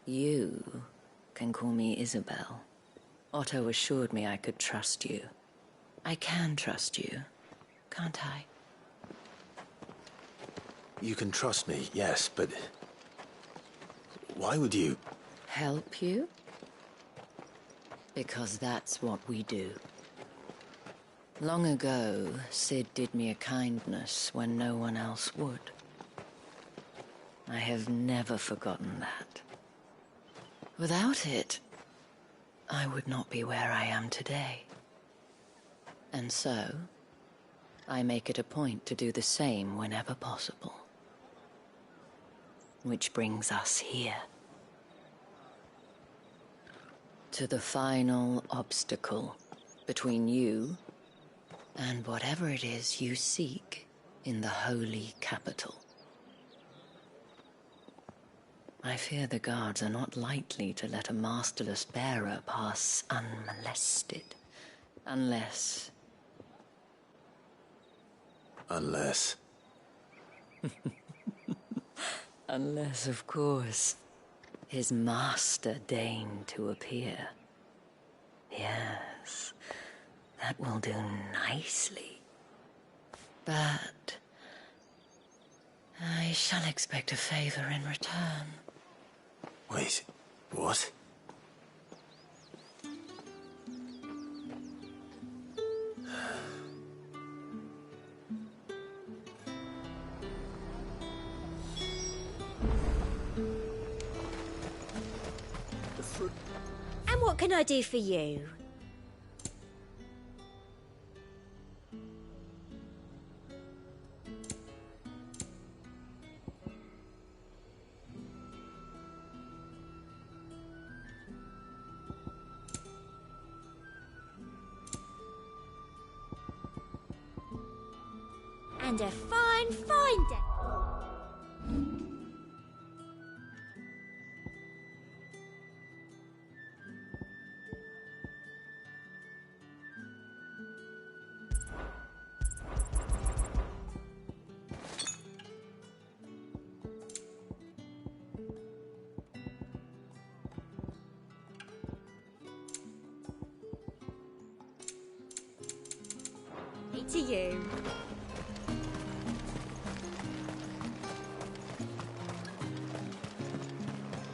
You can call me Isabel. Otto assured me I could trust you. I can trust you, can't I? You can trust me, yes, but... why would you... Help you? Because that's what we do. Long ago, Sid did me a kindness when no one else would. I have never forgotten that. Without it, I would not be where I am today. And so, I make it a point to do the same whenever possible. Which brings us here. To the final obstacle between you and whatever it is you seek in the holy capital. I fear the guards are not likely to let a masterless bearer pass unmolested. Unless... Unless... Unless, of course, his master deigned to appear. Yes, that will do nicely. But I shall expect a favor in return. Wait, what? And what can I do for you? And a fine, fine day. money to you.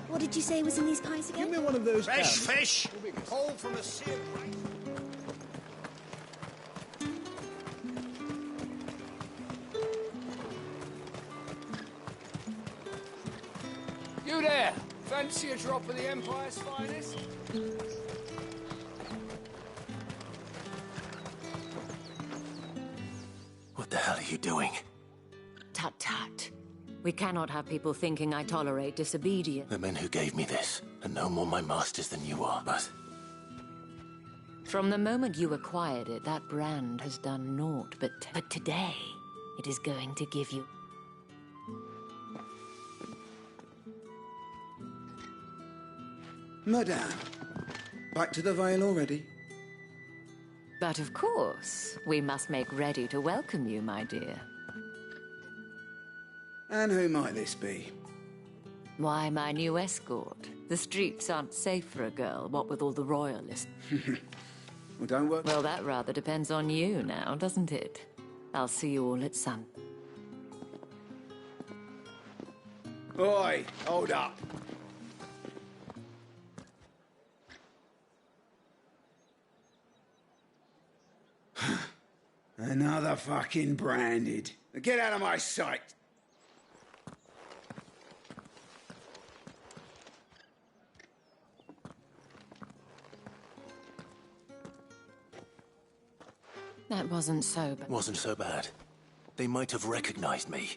What did you say was in these pies again? Give me one of those Fresh cans. fish! Cold from the sea of rice. You there! Fancy a drop of the Empire's finest? What the hell are you doing? Tut tut. We cannot have people thinking I tolerate disobedience. The men who gave me this are no more my masters than you are, but From the moment you acquired it, that brand has done naught. But today, it is going to give you... Madame, back to the Vale already? But of course, we must make ready to welcome you, my dear. And who might this be? Why, my new escort. The streets aren't safe for a girl, what with all the royalists. Well, don't work. Well, that rather depends on you now, doesn't it? I'll see you all at sun. Oi, hold up. Another fucking branded. Get out of my sight. That wasn't so bad. wasn't so bad. They might have recognized me.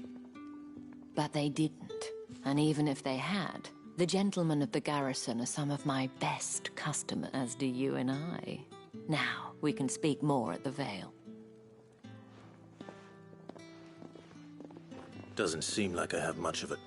But they didn't. And even if they had, the gentlemen of the garrison are some of my best customers, as do you and I. Now, we can speak more at the Vale. Doesn't seem like I have much of it.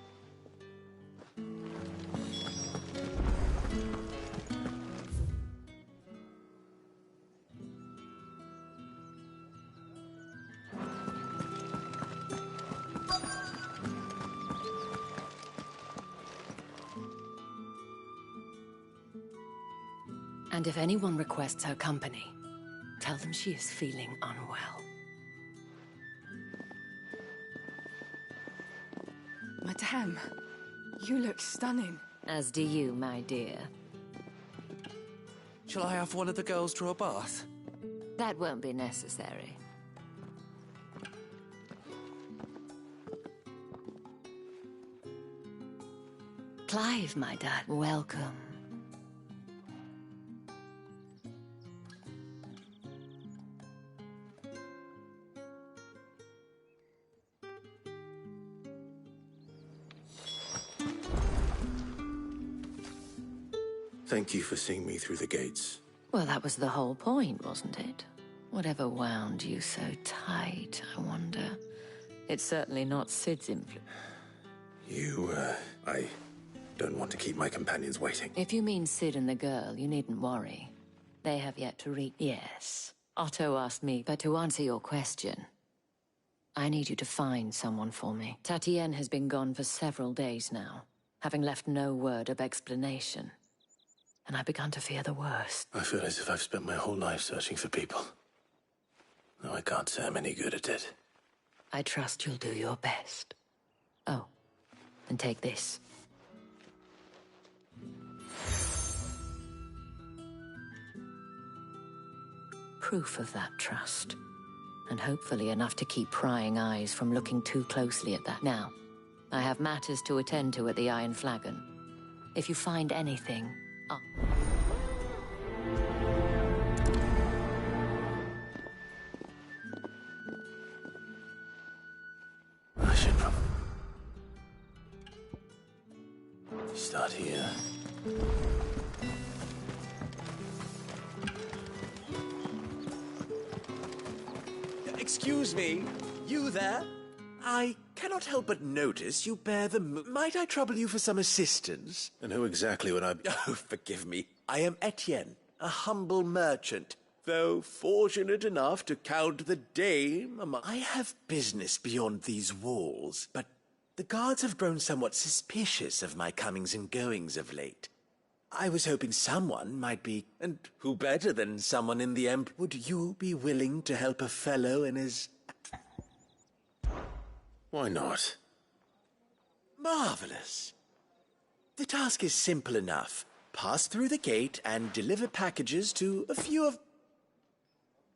And if anyone requests her company, tell them she is feeling unwell. Madame, you look stunning. As do you, my dear. Shall I have one of the girls draw a bath? That won't be necessary. Clive, my dad, welcome. Thank you for seeing me through the gates. Well, that was the whole point, wasn't it? Whatever wound you so tight, I wonder. It's certainly not Sid's influence. I don't want to keep my companions waiting. If you mean Sid and the girl, you needn't worry. They have yet to reach... Yes. Otto asked me, but to answer your question, I need you to find someone for me. Tatienne has been gone for several days now, having left no word of explanation. And I've begun to fear the worst. I feel as if I've spent my whole life searching for people. No, I can't say I'm any good at it. I trust you'll do your best. Oh, and take this. Proof of that trust. And hopefully enough to keep prying eyes from looking too closely at that. Now, I have matters to attend to at the Iron Flagon. If you find anything... I should probably start here. Excuse me, you there? I cannot help but notice you bear the... Might I trouble you for some assistance? And who exactly would I be? Oh, forgive me. I am Etienne, a humble merchant. Though fortunate enough to count the dame among... I have business beyond these walls, but the guards have grown somewhat suspicious of my comings and goings of late. I was hoping someone might be... And who better than someone in the Emperor? Would you be willing to help a fellow in his... Why not? Marvelous. The task is simple enough. Pass through the gate and deliver packages to a few of...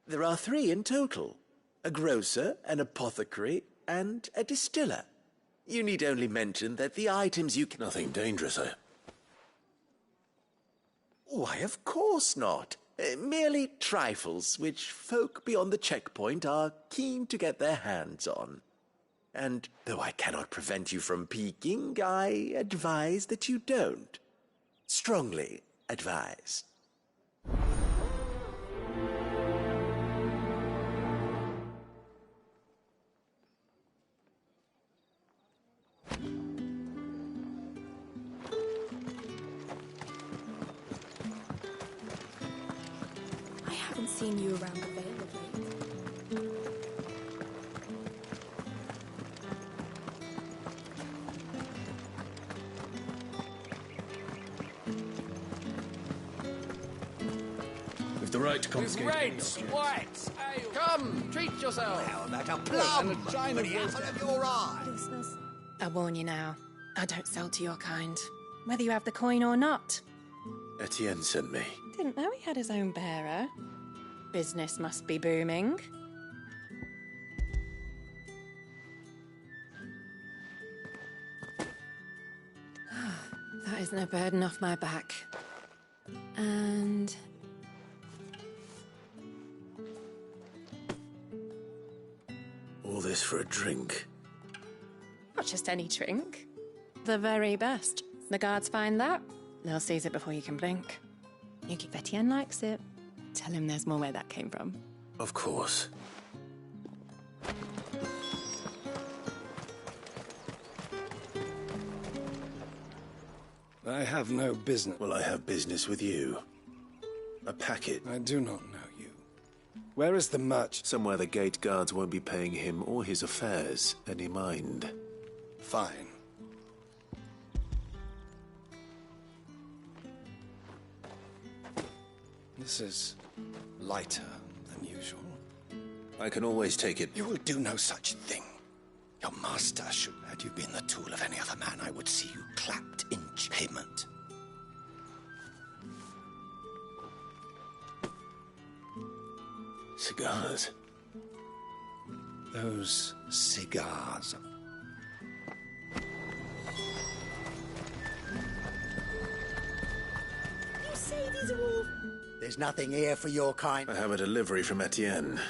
There are 3 in total. A grocer, an apothecary, and a distiller. You need only mention that the items you can... Nothing dangerous, eh? Why, of course not. Merely trifles which folk beyond the checkpoint are keen to get their hands on. And though I cannot prevent you from peeking, I advise that you don't. Strongly advise. I haven't seen you around the Vale of late. With the right to confiscate... Red, white, ale. Come, treat yourself. How about a plum? And a china for the apple of your eye. I warn you now, I don't sell to your kind, whether you have the coin or not. Etienne sent me. Didn't know he had his own bearer. Business must be booming. That is no burden off my back. And... All this for a drink. not just any drink. The very best. The guards find that, they'll seize it before you can blink. You keep Etienne likes it. Tell him there's more where that came from. Of course. I have no business. Well, I have business with you. A packet. I do not know you. Where is the merchant? Somewhere the gate guards won't be paying him or his affairs any mind. Fine. This is lighter than usual. I can always take it. You will do no such thing. Your master should. Had you been the tool of any other man, I would see you clapped in payment. Cigars. Those cigars. You say these are all... There's nothing here for your kind. I have a delivery from Etienne.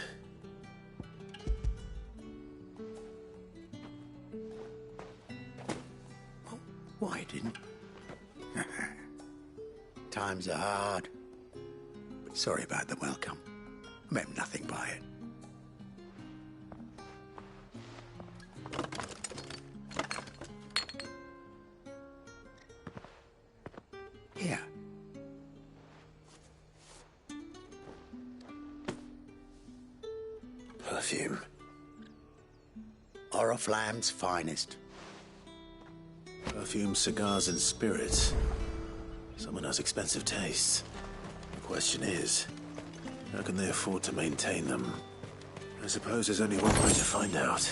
Why didn't... Times are hard. But sorry about the welcome. I meant nothing by it. Here. Perfume. Oriflamme's finest. Perfume, cigars, and spirits. Someone has expensive tastes. The question is, how can they afford to maintain them? I suppose there's only one way to find out.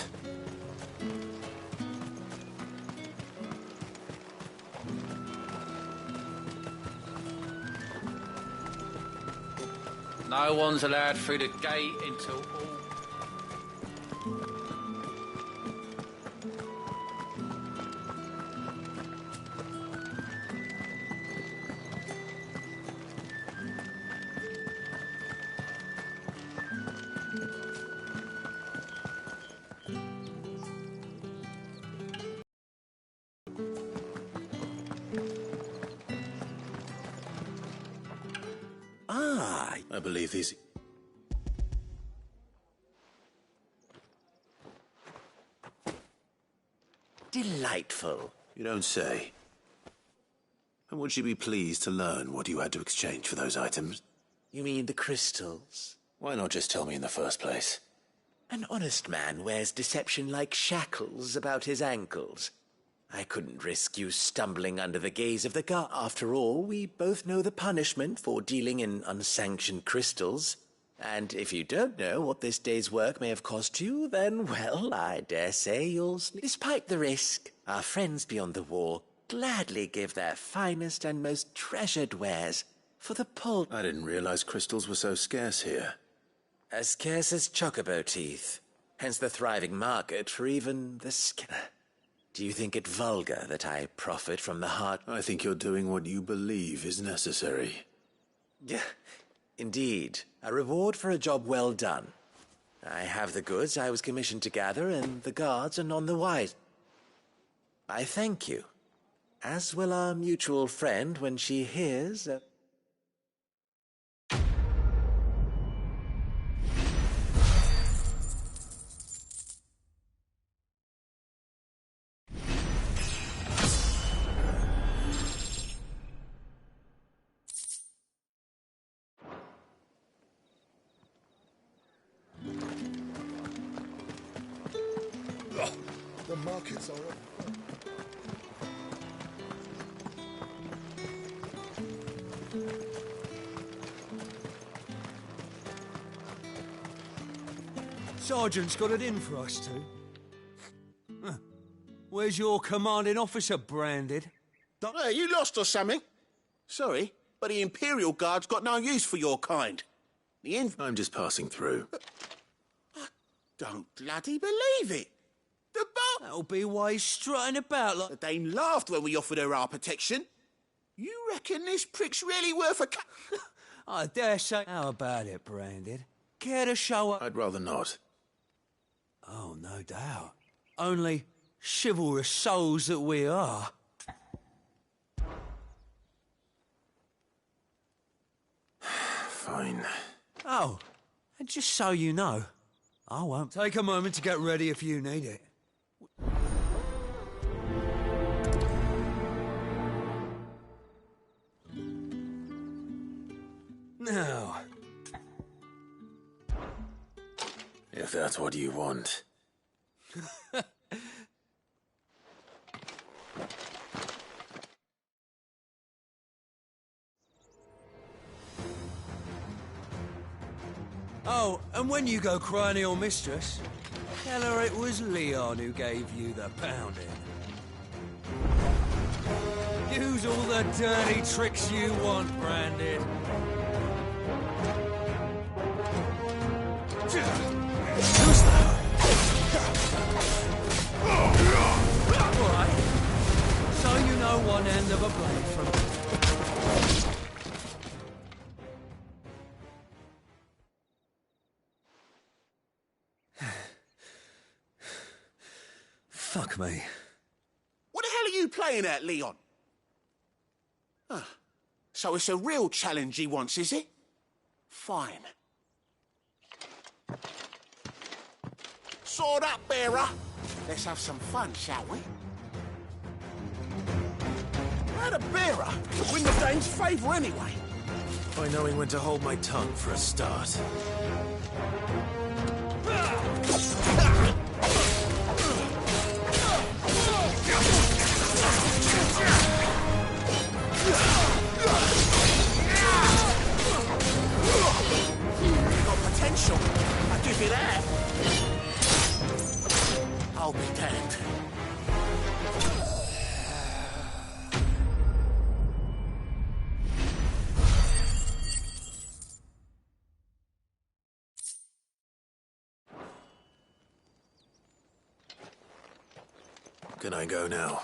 No one's allowed through the gate until all... I believe these... Delightful. You don't say. And would you be pleased to learn what you had to exchange for those items? You mean the crystals? Why not just tell me in the first place? An honest man wears deception like shackles about his ankles. I couldn't risk you stumbling under the gaze of the guard. After all, we both know the punishment for dealing in unsanctioned crystals. And if you don't know what this day's work may have cost you, then, well, I dare say you'll sleep. Despite the risk, our friends beyond the wall gladly give their finest and most treasured wares for the pull. I didn't realize crystals were so scarce here. As scarce as chocobo teeth. Hence the thriving market for even the Do you think it vulgar that I profit from the heart? I think you're doing what you believe is necessary. Yeah, indeed. A reward for a job well done. I have the goods I was commissioned to gather, and the guards are none the wiser. I thank you. As will our mutual friend when she hears... The markets are up. Sergeant's got it in for us two. Where's your commanding officer branded? Hey, you lost or something? Sorry, but the Imperial Guard's got no use for your kind. I'm just passing through. I don't bloody believe it. The bar... That'll be why he's strutting about like... The Dame laughed when we offered her our protection. You reckon this prick's really worth a... I dare say... How about it, branded? Care to show up? I'd rather not. Oh, no doubt. Only chivalrous souls that we are. Fine. Oh, and just so you know, I won't take a moment to get ready if you need it. Now... If that's what you want. Oh, and when you go crying to your mistress, tell her it was Leon who gave you the pounding. Use all the dirty tricks you want, Branded. Who's that? All right. So you know one end of a blade from... Fuck me. What the hell are you playing at, Leon? So it's a real challenge he wants, is it? Fine. Sword up, bearer. Let's have some fun, shall we? How the bearer could win the Dame's favour anyway? By knowing when to hold my tongue for a start. Got potential, I give you that. I'll be damned. Can I go now?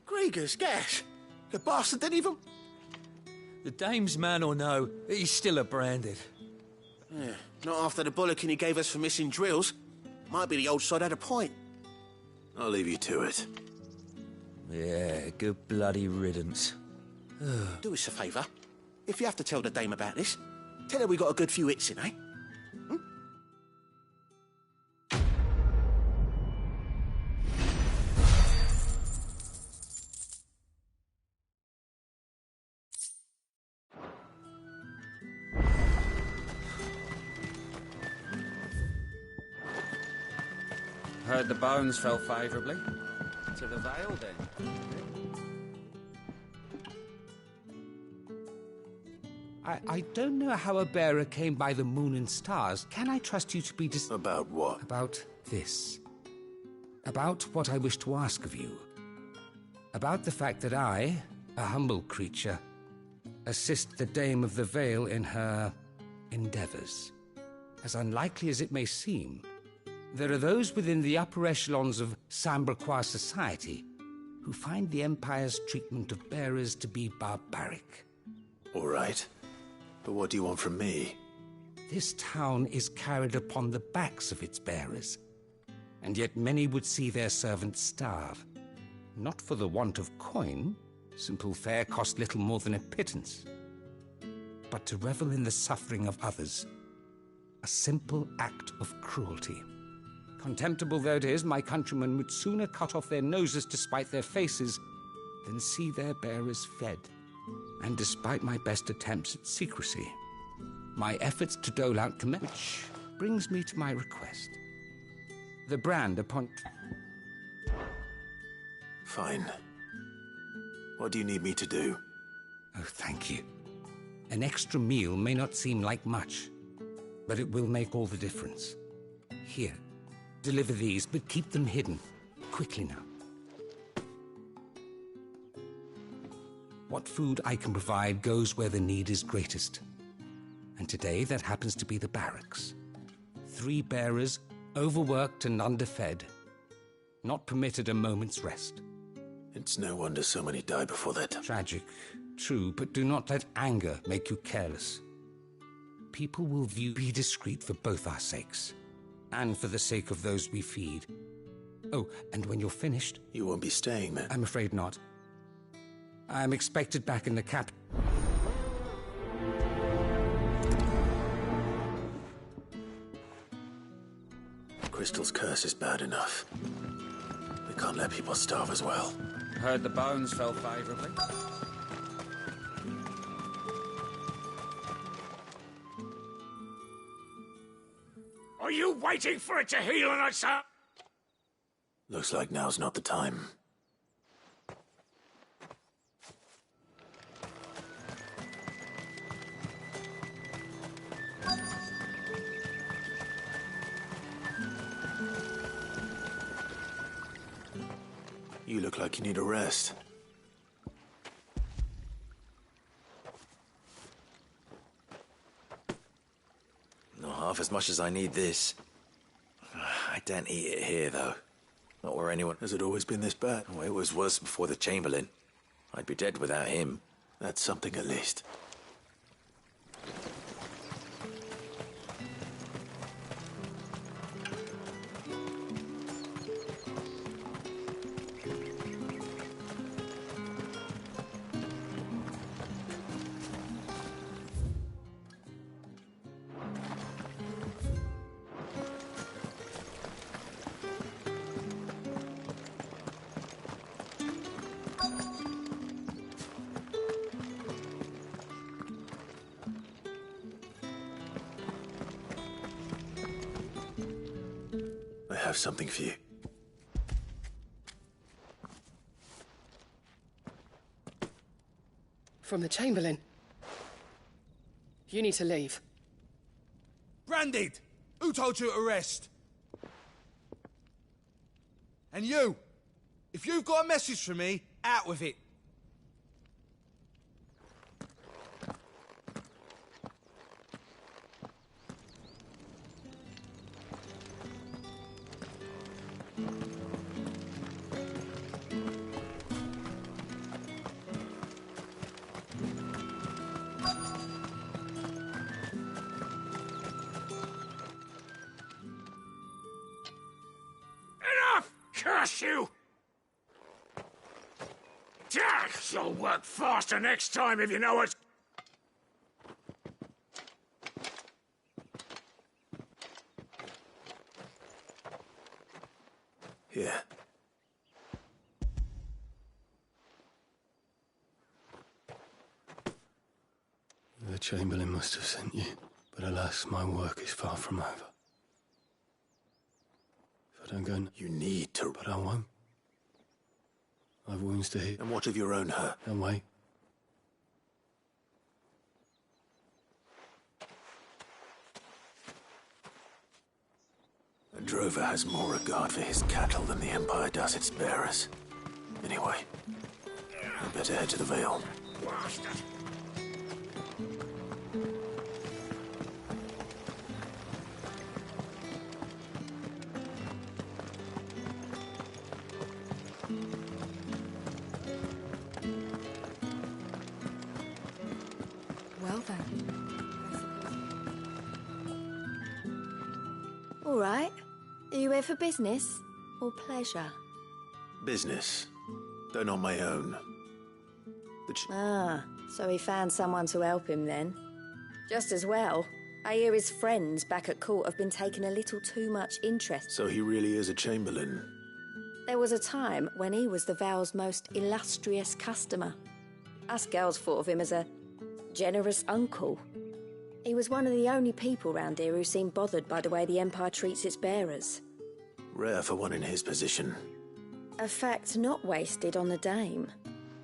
Grieger's gas. The bastard didn't even... The Dame's man or no, he's still a Branded. Yeah, not after the bollocking he gave us for missing drills. Might be the old sod had a point. I'll leave you to it. Yeah, good bloody riddance. Do us a favour. If you have to tell the Dame about this, tell her we got a good few hits in, eh? Heard the bones fell favourably. to the Vale, then. I don't know how a bearer came by the moon and stars. Can I trust you to be About what? About this. About what I wish to ask of you. About the fact that I, a humble creature, assist the Dame of the Vale in her endeavors. As unlikely as it may seem, there are those within the upper echelons of Samberquois society who find the Empire's treatment of bearers to be barbaric. All right. But what do you want from me? This town is carried upon the backs of its bearers, and yet many would see their servants starve. Not for the want of coin, simple fare cost little more than a pittance, but to revel in the suffering of others, a simple act of cruelty. Contemptible though it is, my countrymen would sooner cut off their noses to spite their faces than see their bearers fed. And despite my best attempts at secrecy, my efforts to dole out command, which brings me to my request. The brand upon... Fine. What do you need me to do? Oh, thank you. An extra meal may not seem like much, but it will make all the difference. Here, deliver these, but keep them hidden. Quickly now. What food I can provide goes where the need is greatest. And today, that happens to be the barracks. 3 bearers, overworked and underfed, not permitted a moment's rest. It's no wonder so many die before their time. Tragic, true, but do not let anger make you careless. People will view be discreet for both our sakes, and for the sake of those we feed. Oh, and when you're finished... You won't be staying, then? I'm afraid not. I'm expected back in the cap... Crystal's curse is bad enough. We can't let people starve as well. Heard the bones fell favorably. Are you waiting for it to heal on us, sir? Looks like now's not the time. You look like you need a rest. Not half as much as I need this. I don't eat it here, though. Not where anyone... Has it always been this bad? Oh, it was worse before the Chamberlain. I'd be dead without him. That's something at least. I have something for you. From the Chamberlain. You need to leave. Branded! Who told you to rest? And you! If you've got a message for me, out with it. Curse you! You'll work faster next time if you know what... Here. The Chamberlain must have sent you, but alas, my work is far from over. If I don't go... You need to... But I won't. I've wounds to heal. And what of your own hurt? Don't wait. A drover has more regard for his cattle than the Empire does its bearers. Anyway, I'd better head to the Vale. Well then. All right. Are you here for business or pleasure? Business, though not my own. So he found someone to help him then. Just as well. I hear his friends back at court have been taking a little too much interest. So he really is a chamberlain. There was a time when he was the Vale's most illustrious customer. Us girls thought of him as a generous uncle. He was one of the only people round here who seemed bothered by the way the Empire treats its bearers. Rare for one in his position. A fact not wasted on the dame.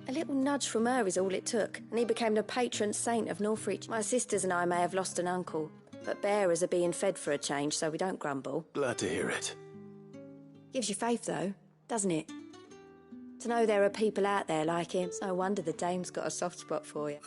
A little nudge from her is all it took, and he became the patron saint of Northreach. My sisters and I may have lost an uncle, but bearers are being fed for a change, so we don't grumble. Glad to hear it. Gives you faith, though, doesn't it? To know there are people out there like him. It's no wonder the dame's got a soft spot for you.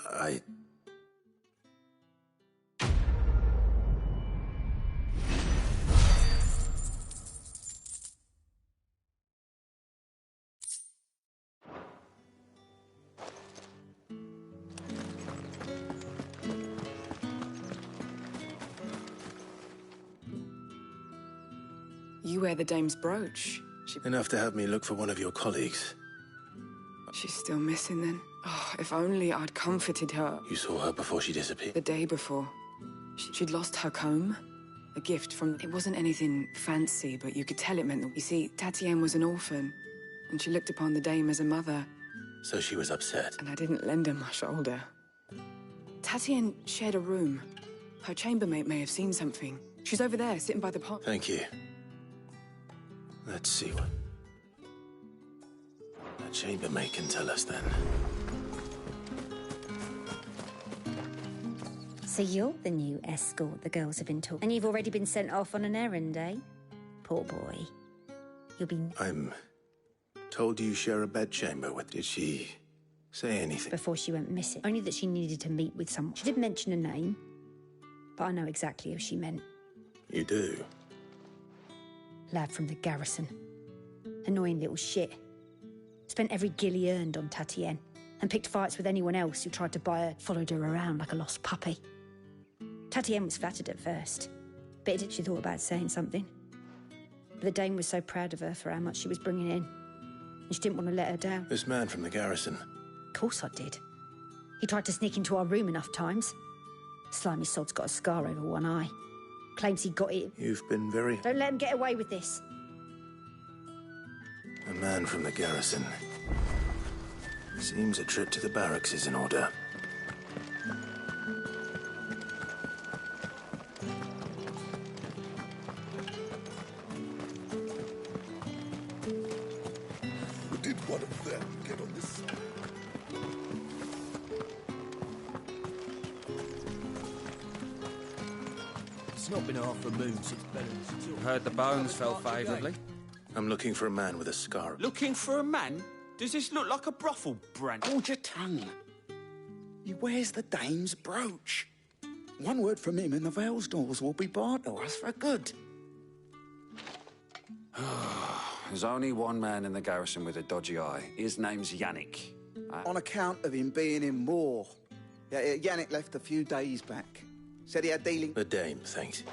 You wear the dame's brooch. Enough to have me look for one of your colleagues. She's still missing then. Oh, if only I'd comforted her. You saw her before she disappeared? The day before. She'd lost her comb. A gift from... It wasn't anything fancy, but you could tell it meant... You see, Tatienne was an orphan, and she looked upon the dame as a mother. So she was upset. And I didn't lend her my shoulder. Tatienne shared a room. Her chambermaid may have seen something. She's over there, sitting by the pot. Thank you. Let's see what the chambermaid can tell us then. So you're the new escort the girls have been talking. And you've already been sent off on an errand, eh? Poor boy. You'll be... I'm told you share a bedchamber with... Did she say anything? Before she went missing. Only that she needed to meet with someone. She did mention a name, but I know exactly who she meant. You do? Lad from the garrison. Annoying little shit. Spent every guil he earned on Tatienne, and picked fights with anyone else who tried to buy her, followed her around like a lost puppy. Tatienne was flattered at first, but she thought about saying something. But the dame was so proud of her for how much she was bringing in, and she didn't want to let her down. This man from the garrison? Of course I did. He tried to sneak into our room enough times. Slimy sod's got a scar over one eye. Claims he got it. You've been very... Don't let him get away with this. A man from the garrison. Seems a trip to the barracks is in order. Did one of them get on this? It's not been half a moon since Belling's. Heard the bones fell favourably. I'm looking for a man with a scar. Looking for a man? Does this look like a brothel, Brant? Hold your tongue. He wears the dame's brooch. One word from him and the Vale's doors will be barred to us for good. There's only one man in the garrison with a dodgy eye. His name's Yannick. On account of him being in war. Yeah, Yannick left a few days back. Said he had dealing... The dame, thanks.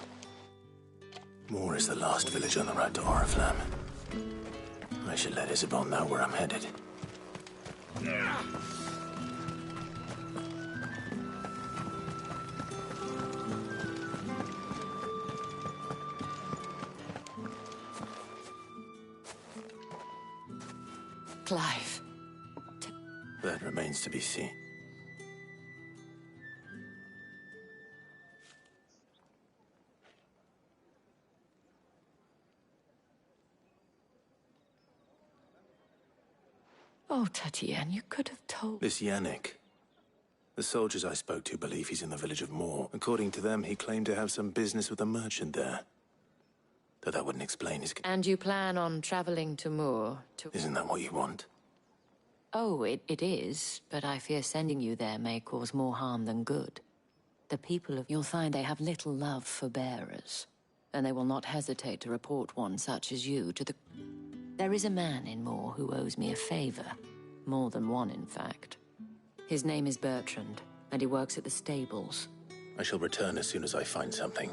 Moor is the last village on the road to Oriflamme. I should let Isabel know where I'm headed. Clive. That remains to be seen. Oh, Tatienne, you could have told... This Yannick. The soldiers I spoke to believe he's in the village of Moor. According to them, he claimed to have some business with a merchant there. Though that wouldn't explain his... And you plan on traveling to Moor to... Isn't that what you want? Oh, it is, but I fear sending you there may cause more harm than good. The people of... You'll find they have little love for bearers, and they will not hesitate to report one such as you to the... There is a man in Moor who owes me a favor. More than one, in fact. His name is Bertrand, and he works at the stables. I shall return as soon as I find something.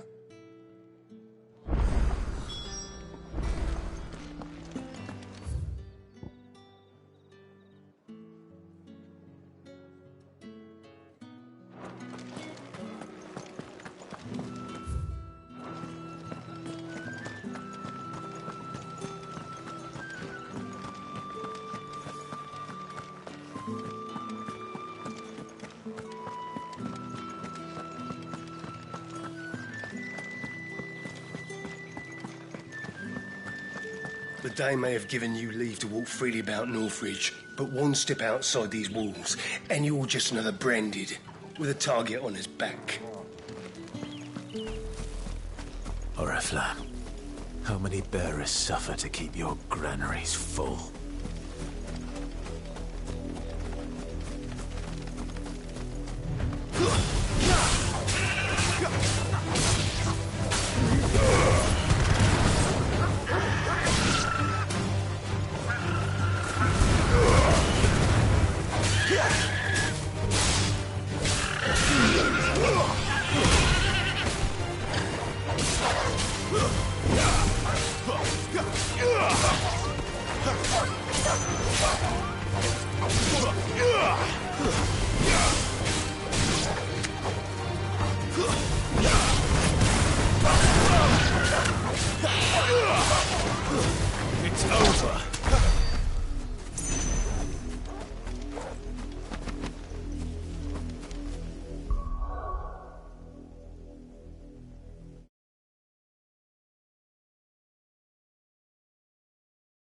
The Dane may have given you leave to walk freely about Northridge, but one step outside these walls, and you're just another branded, with a target on his back. Oriflamme, how many bearers suffer to keep your granaries full? Yeah!